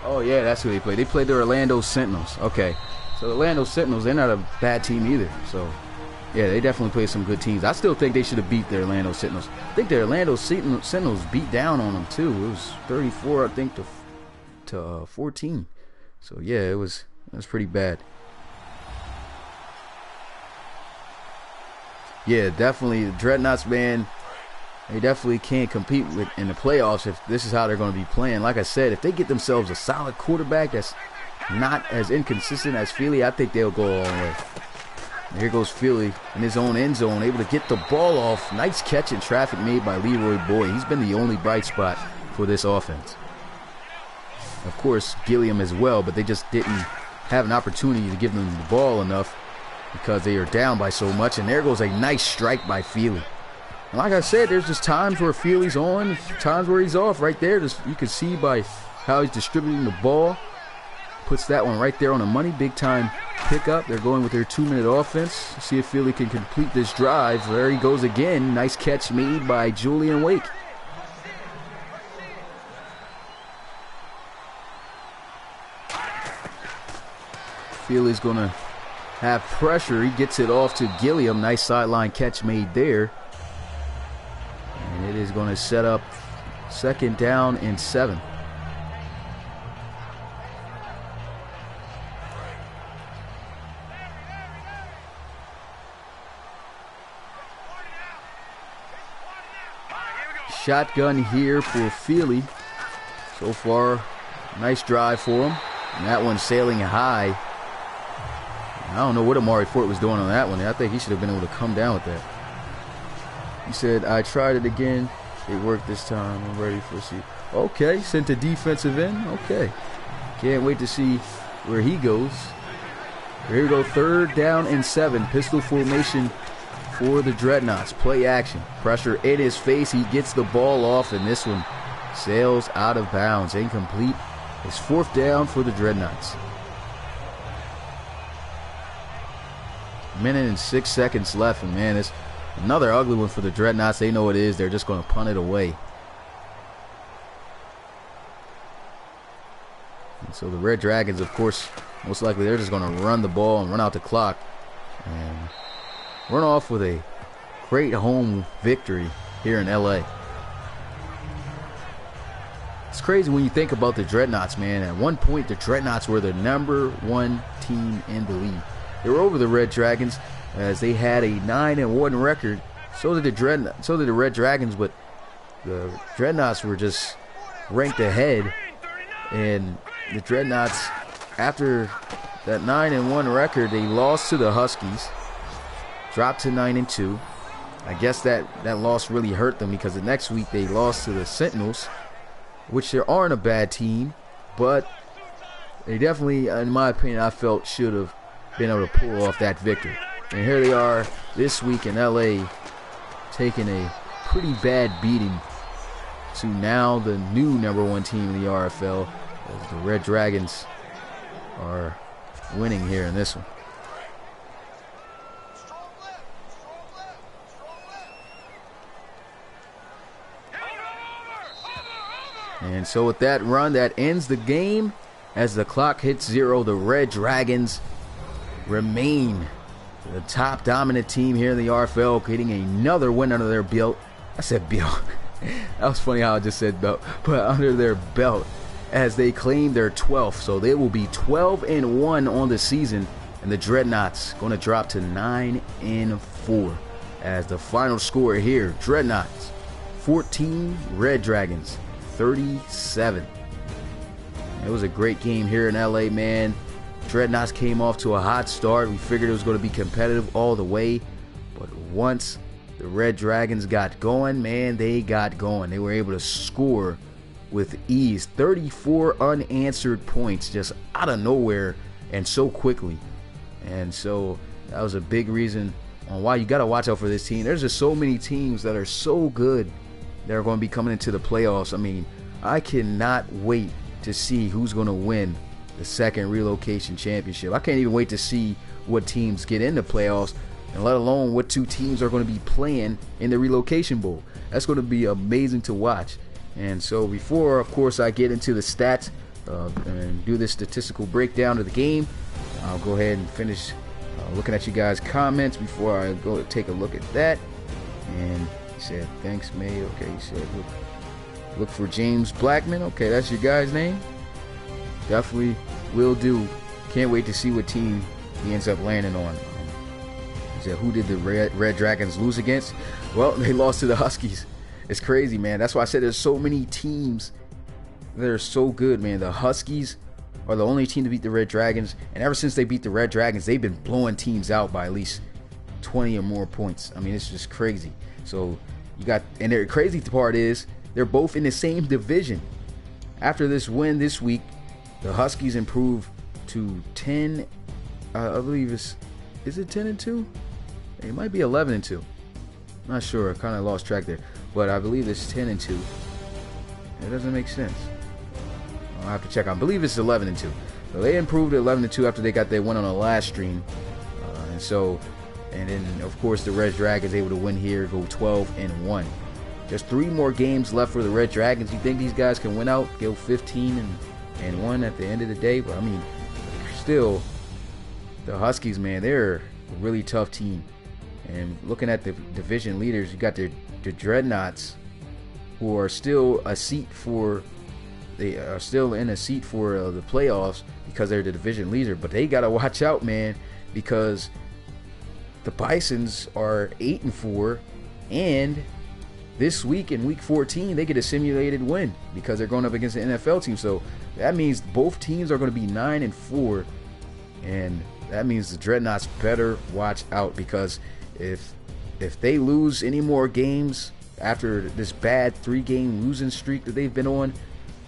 A: Oh yeah, that's who they played. They played the Orlando Sentinels. Okay, so the Orlando Sentinels, they're not a bad team either. So yeah, they definitely played some good teams. I still think they should have beat the Orlando Sentinels. I think the Orlando Sentinels beat down on them too. It was 34, I think, to 14. So yeah, it was pretty bad. Yeah, definitely the Dreadnoughts, man. They definitely can't compete with in the playoffs if this is how they're going to be playing. Like I said, if they get themselves a solid quarterback that's not as inconsistent as Philly, I think they'll go a long way. Here goes Philly in his own end zone, able to get the ball off. Nice catch in traffic made by Leroy Boyd. He's been the only bright spot for this offense. Of course, Gilliam as well, but they just didn't have an opportunity to give them the ball enough because they are down by so much. And there goes a nice strike by Philly. And like I said, there's just times where Philly's on, times where he's off. Right there, just, you can see by how he's distributing the ball. Puts that one right there on the money. Big time pickup. They're going with their 2-minute offense. See if Philly can complete this drive. There he goes again. Nice catch made by Julian Wake. Philly's going to have pressure. He gets it off to Gilliam. Nice sideline catch made there. And it is going to set up 2nd down and 7. Shotgun here for Philly. So far, nice drive for him. And that one sailing high. I don't know what Amari Fort was doing on that one. I think he should have been able to come down with that. He said, I tried it again. It worked this time. I'm ready for see. Okay, sent to defensive end. Okay. Can't wait to see where he goes. Here we go, 3rd down and 7. Pistol formation for the Dreadnoughts. Play action. Pressure in his face. He gets the ball off, and this one sails out of bounds. Incomplete. It's 4th down for the Dreadnoughts. 1 minute and 6 seconds left, and man, it's another ugly one for the Dreadnoughts. They know it is. They're just going to punt it away. And so the Red Dragons, of course, most likely they're just going to run the ball and run out the clock and run off with a great home victory here in LA. It's crazy when you think about the Dreadnoughts, man. At one point, the Dreadnoughts were the #1 team in the league. They were over the Red Dragons as they had a 9-1 record. So did the Red Dragons, but the Dreadnoughts were just ranked ahead And the Dreadnoughts, after that 9-1 record, they lost to the Huskies, dropped to 9-2. I guess that loss really hurt them because the next week they lost to the Sentinels, which they aren't a bad team, but they definitely, in my opinion, I felt should have been able to pull off that victory. And here they are this week in LA, taking a pretty bad beating to now the new #1 team in the RFL, as the Red Dragons are winning here in this one. And so with that run, that ends the game. As the clock hits 0, the Red Dragons remain the top dominant team here in the RFL, getting another win under their belt. I said belt. That was funny how I just said belt. But under their belt, as they claim their 12th. So they will be 12-1 on the season. And the Dreadnoughts going to drop to 9-4. As the final score here, Dreadnoughts 14, Red Dragons 37. It was a great game here in LA, man. Dreadnoughts came off to a hot start. We figured it was going to be competitive all the way. But once the Red Dragons got going, man, they got going. They were able to score with ease. 34 unanswered points just out of nowhere and so quickly. And so that was a big reason on why you got to watch out for this team. There's just so many teams that are so good that are going to be coming into the playoffs. I mean, I cannot wait to see who's going to win the second Relocation Championship. I can't even wait to see what teams get in the playoffs, and let alone what two teams are going to be playing in the Relocation Bowl. That's going to be amazing to watch. And so before, of course, I get into the stats and do this statistical breakdown of the game, I'll go ahead and finish looking at you guys' comments before I go take a look at that. And he said, thanks, May. Okay, he said, look for James Blackman. Okay, that's your guy's name. Definitely will do. Can't wait to see what team he ends up landing on. He said, who did the Red Dragons lose against? Well, they lost to the Huskies. It's crazy, man. That's why I said there's so many teams that are so good, man. The Huskies are the only team to beat the Red Dragons, and ever since they beat the Red Dragons, they've been blowing teams out by at least 20 or more points. I mean, it's just crazy. So you got, and the crazy part is they're both in the same division. After this win this week, the Huskies improved to 10. I believe is it 10-2? It might be 11-2. Not sure. I kind of lost track there, but I believe it's 10-2. It doesn't make sense. I'll have to check. I believe it's 11-2. So they improved to 11-2 after they got their win on the last stream, and then of course the Red Dragons able to win here, go 12-1. Just 3 more games left for the Red Dragons. You think these guys can win out, go 15-1 at the end of the day? But I mean, still, the Huskies, man, they're a really tough team. And looking at the division leaders, you got the Dreadnoughts, who are still a seat for. They are still in a seat for the playoffs because they're the division leader. But they got to watch out, man, because the Bisons are 8-4, and this week in week 14 they get a simulated win because they're going up against the NFL team. So that means both teams are going to be 9-4, and that means the Dreadnoughts better watch out, because if they lose any more games after this bad 3-game losing streak that they've been on,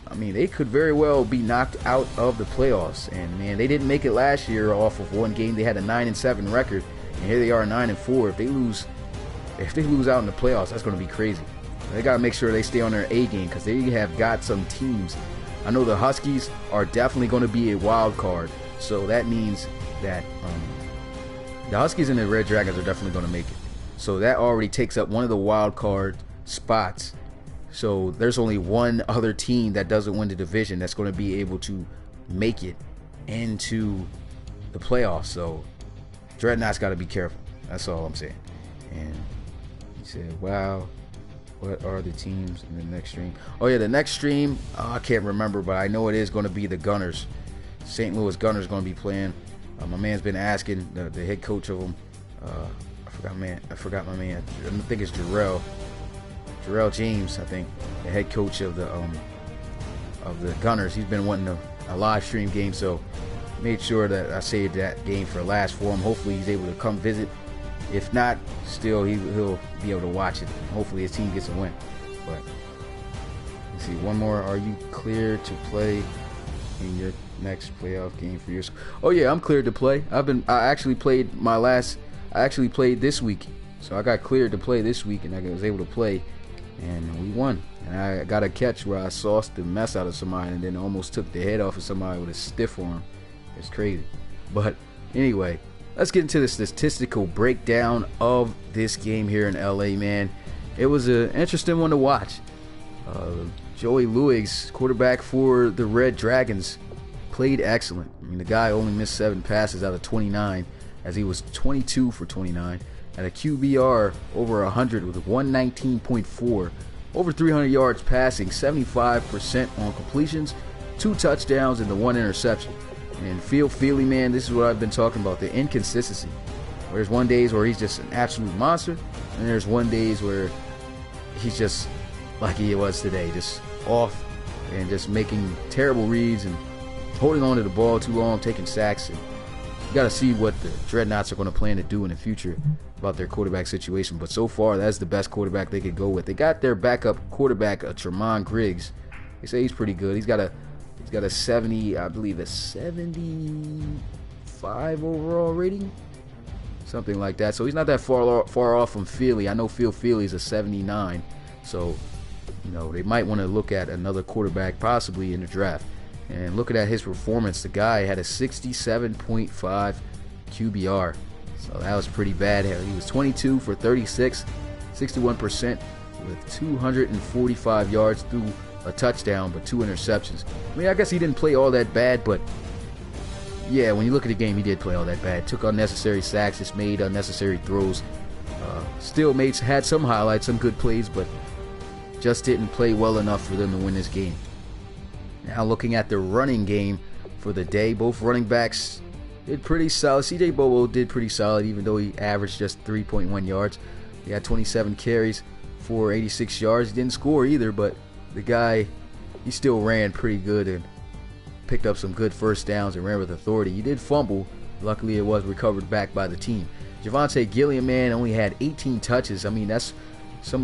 A: I mean, they could very well be knocked out of the playoffs. And man, they didn't make it last year off of one game. They had a 9-7 record, and here they are 9-4. If they lose out in the playoffs, that's going to be crazy. They got to make sure they stay on their A game, because they have got some teams. I know the Huskies are definitely going to be a wild card, so that means that the Huskies and the Red Dragons are definitely going to make it. So that already takes up one of the wild card spots. So there's only one other team that doesn't win the division that's going to be able to make it into the playoffs. So Dreadnoughts got to be careful. That's all I'm saying. And he said, wow, what are the teams in the next stream? Oh yeah, the next stream, I can't remember, but I know it is going to be the Gunners. St. Louis Gunners going to be playing. My man's been asking the head coach of them. I forgot my man. I think it's Jarrell James, I think, the head coach of the of the Gunners. He's been wanting a live stream game, so made sure that I saved that game for last for him. Hopefully he's able to come visit. If not, still he'll be able to watch it. Hopefully his team gets a win. But let's see, one more. Are you clear to play in your next playoff game for yours? Oh yeah, I'm cleared to play. I actually played this week. So I got cleared to play this week, and I was able to play, and we won. And I got a catch where I sauced the mess out of somebody and then almost took the head off of somebody with a stiff arm. It's crazy. But anyway, let's get into the statistical breakdown of this game here in LA, man. It was an interesting one to watch. Joey Luigs, quarterback for the Red Dragons, played excellent. I mean, the guy only missed 7 passes out of 29, as he was 22 for 29. At a QBR over 100 with a 119.4, over 300 yards passing, 75% on completions, 2 touchdowns, and the 1 interception. And Phil Feely, man, this is what I've been talking about, the inconsistency. There's one days where he's just an absolute monster, and there's one days where he's just like he was today, just off and just making terrible reads and holding on to the ball too long, taking sacks. And you got to see what the Dreadnoughts are going to plan to do in the future about their quarterback situation. But so far, that's the best quarterback they could go with. They got their backup quarterback, Tremont Griggs. They say he's pretty good. He's got a 70, I believe a 75 overall rating, something like that. So he's not that far off from Feely. I know Phil Feely's a 79. So, you know, they might want to look at another quarterback possibly in the draft. And looking at his performance, the guy had a 67.5 QBR. So that was pretty bad. He was 22 for 36, 61% with 245 yards through a touchdown, but 2 interceptions. I mean, I guess he didn't play all that bad, but yeah, when you look at the game, he did play all that bad. Took unnecessary sacks, just made unnecessary throws. Still had some highlights, some good plays, but just didn't play well enough for them to win this game. Now looking at the running game for the day, both running backs did pretty solid. CJ Bobo did pretty solid, even though he averaged just 3.1 yards. He had 27 carries for 86 yards. He didn't score either, but the guy, he still ran pretty good and picked up some good first downs and ran with authority. He did fumble. Luckily, it was recovered back by the team. Javonte Gilliam, man, only had 18 touches. I mean, that's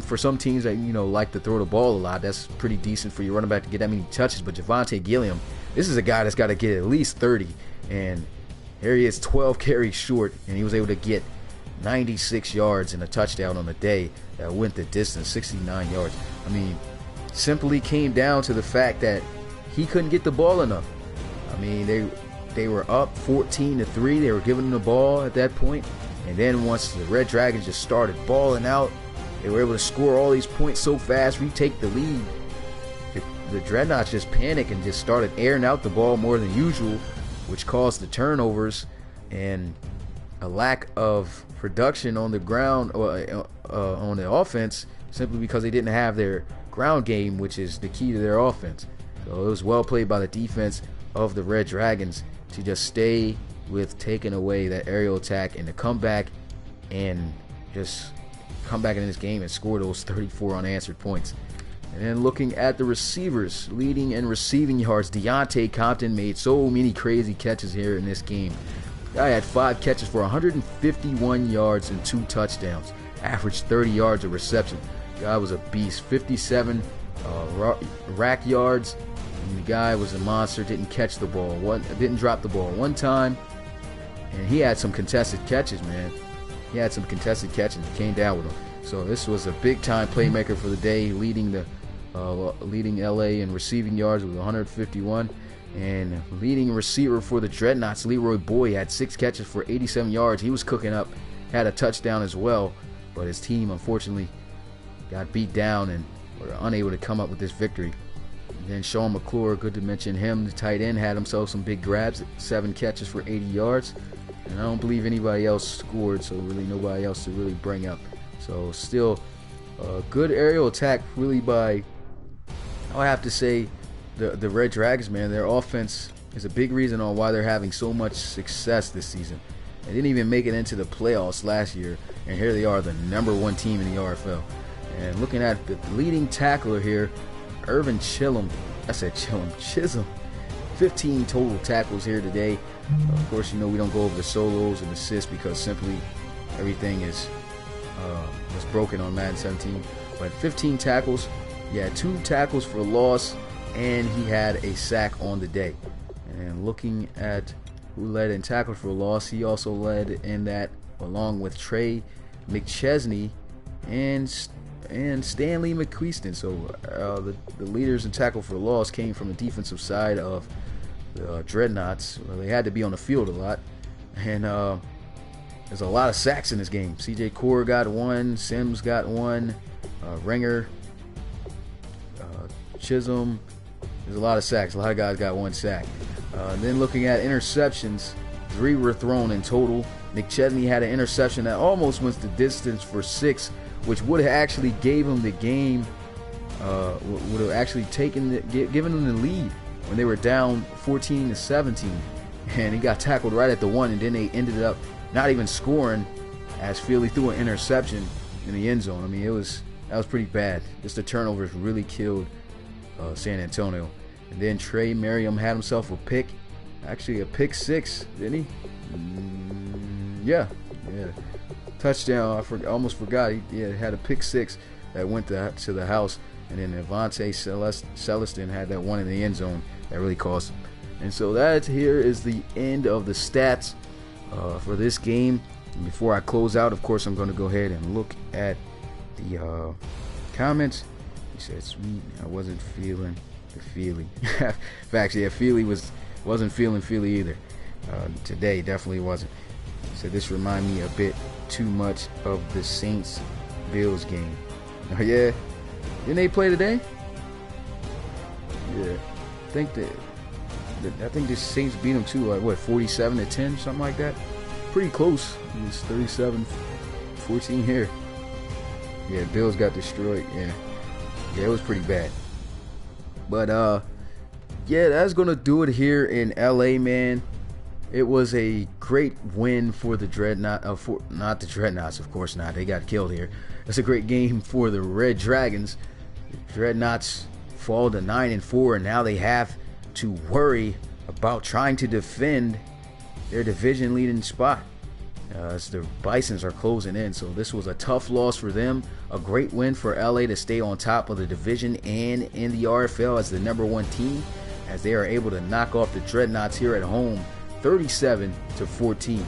A: for some teams that, you know, like to throw the ball a lot. That's pretty decent for your running back to get that many touches. But Javonte Gilliam, this is a guy that's got to get at least 30. And here he is, 12 carries short, and he was able to get 96 yards and a touchdown on the day that went the distance, 69 yards. I mean, simply came down to the fact that he couldn't get the ball enough. I mean, they were up 14-3. They were giving him the ball at that point. And then once the Red Dragons just started balling out, they were able to score all these points so fast, retake the lead. The Dreadnoughts just panicked and just started airing out the ball more than usual, which caused the turnovers and a lack of production on the ground or on the offense, simply because they didn't have their ground game, which is the key to their offense. So it was well played by the defense of the Red Dragons to just stay with taking away that aerial attack and to come back and just come back in this game and score those 34 unanswered points. And then looking at the receivers, leading and receiving yards, Deontay Compton made so many crazy catches here in this game. Guy had 5 catches for 151 yards and 2 touchdowns. Averaged 30 yards of reception. Guy was a beast. 57 rack yards. And the guy was a monster. Didn't catch the ball. Didn't drop the ball one time. And he had some contested catches, man. He had some contested catches. Came down with them. So this was a big-time playmaker for the day, leading LA in receiving yards with 151. And leading receiver for the Dreadnoughts, Leroy Boyd, had 6 catches for 87 yards. He was cooking up, had a touchdown as well. But his team, unfortunately, got beat down and were unable to come up with this victory. And then Sean McClure, good to mention him, the tight end, had himself some big grabs, 7 catches for 80 yards. And I don't believe anybody else scored, so really nobody else to really bring up. So still a good aerial attack really by, I have to say, the Red Dragons, man. Their offense is a big reason on why they're having so much success this season. They didn't even make it into the playoffs last year, and here they are, the #1 team in the RFL. And looking at the leading tackler here, Irvin Chillum, I said Chisholm. 15 total tackles here today. Of course, you know we don't go over the solos and assists because simply everything was broken on Madden 17. But 15 tackles. He had 2 tackles for loss, and he had a sack on the day. And looking at who led in tackles for loss, he also led in that along with Trey McChesney and Stanley McQueeston. So the leaders in tackle for loss came from the defensive side of the Dreadnoughts. Well, they had to be on the field a lot, and there's a lot of sacks in this game. CJ Core got 1, Sims got 1, Ringer, Chisholm. There's a lot of sacks. A lot of guys got 1 sack. Then looking at interceptions, 3 were thrown in total. Nick Chesney had an interception that almost went the distance for 6, which would have actually gave him the game. Would have actually given them the lead when they were down 14-17, and he got tackled right at the 1, and then they ended up not even scoring as Philly threw an interception in the end zone. I mean, that was pretty bad. Just the turnovers really killed San Antonio. And then Trey Merriam had himself a pick, actually a pick 6, didn't he? Yeah, touchdown. I almost forgot. He had a pick 6 that went to the house, and then Avante Celestin had that one in the end zone that really cost him. And so that here is the end of the stats for this game. And before I close out, of course, I'm going to go ahead and look at the comments. He said, "Sweet, I wasn't feeling the Philly." Actually, yeah, Philly wasn't feeling Philly either. Today definitely wasn't. He said, "This reminded me a bit too much of the Saints-Bills game." Oh yeah, didn't they play today? Yeah, I think the Saints beat them too, like what, 47-10, something like that. Pretty close. It's 37-14 here. Yeah, Bills got destroyed. Yeah, it was pretty bad. But yeah, that's gonna do it here in LA, man. It was a great win for the Dreadnoughts. Not the Dreadnoughts, of course not. They got killed here. It's a great game for the Red Dragons. The Dreadnoughts fall to 9-4, and now they have to worry about trying to defend their division leading spot as the Bisons are closing in. So this was a tough loss for them. A great win for LA to stay on top of the division and in the RFL as the #1 team, as they are able to knock off the Dreadnoughts here at home 37-14.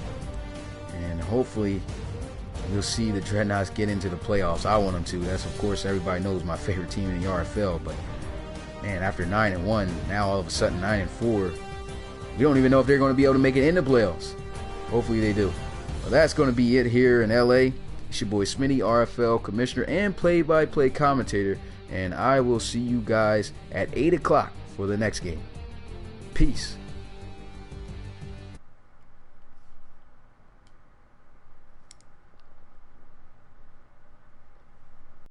A: And hopefully you'll see the Dreadnoughts get into the playoffs. I want them to. That's, of course, everybody knows my favorite team in the RFL. But man, after 9-1, now all of a sudden 9-4, we don't even know if they're going to be able to make it in the playoffs. Hopefully they do. Well, that's going to be it here in LA. It's your boy Smitty, RFL commissioner and play-by-play commentator, and I will see you guys at 8 o'clock for the next game. Peace.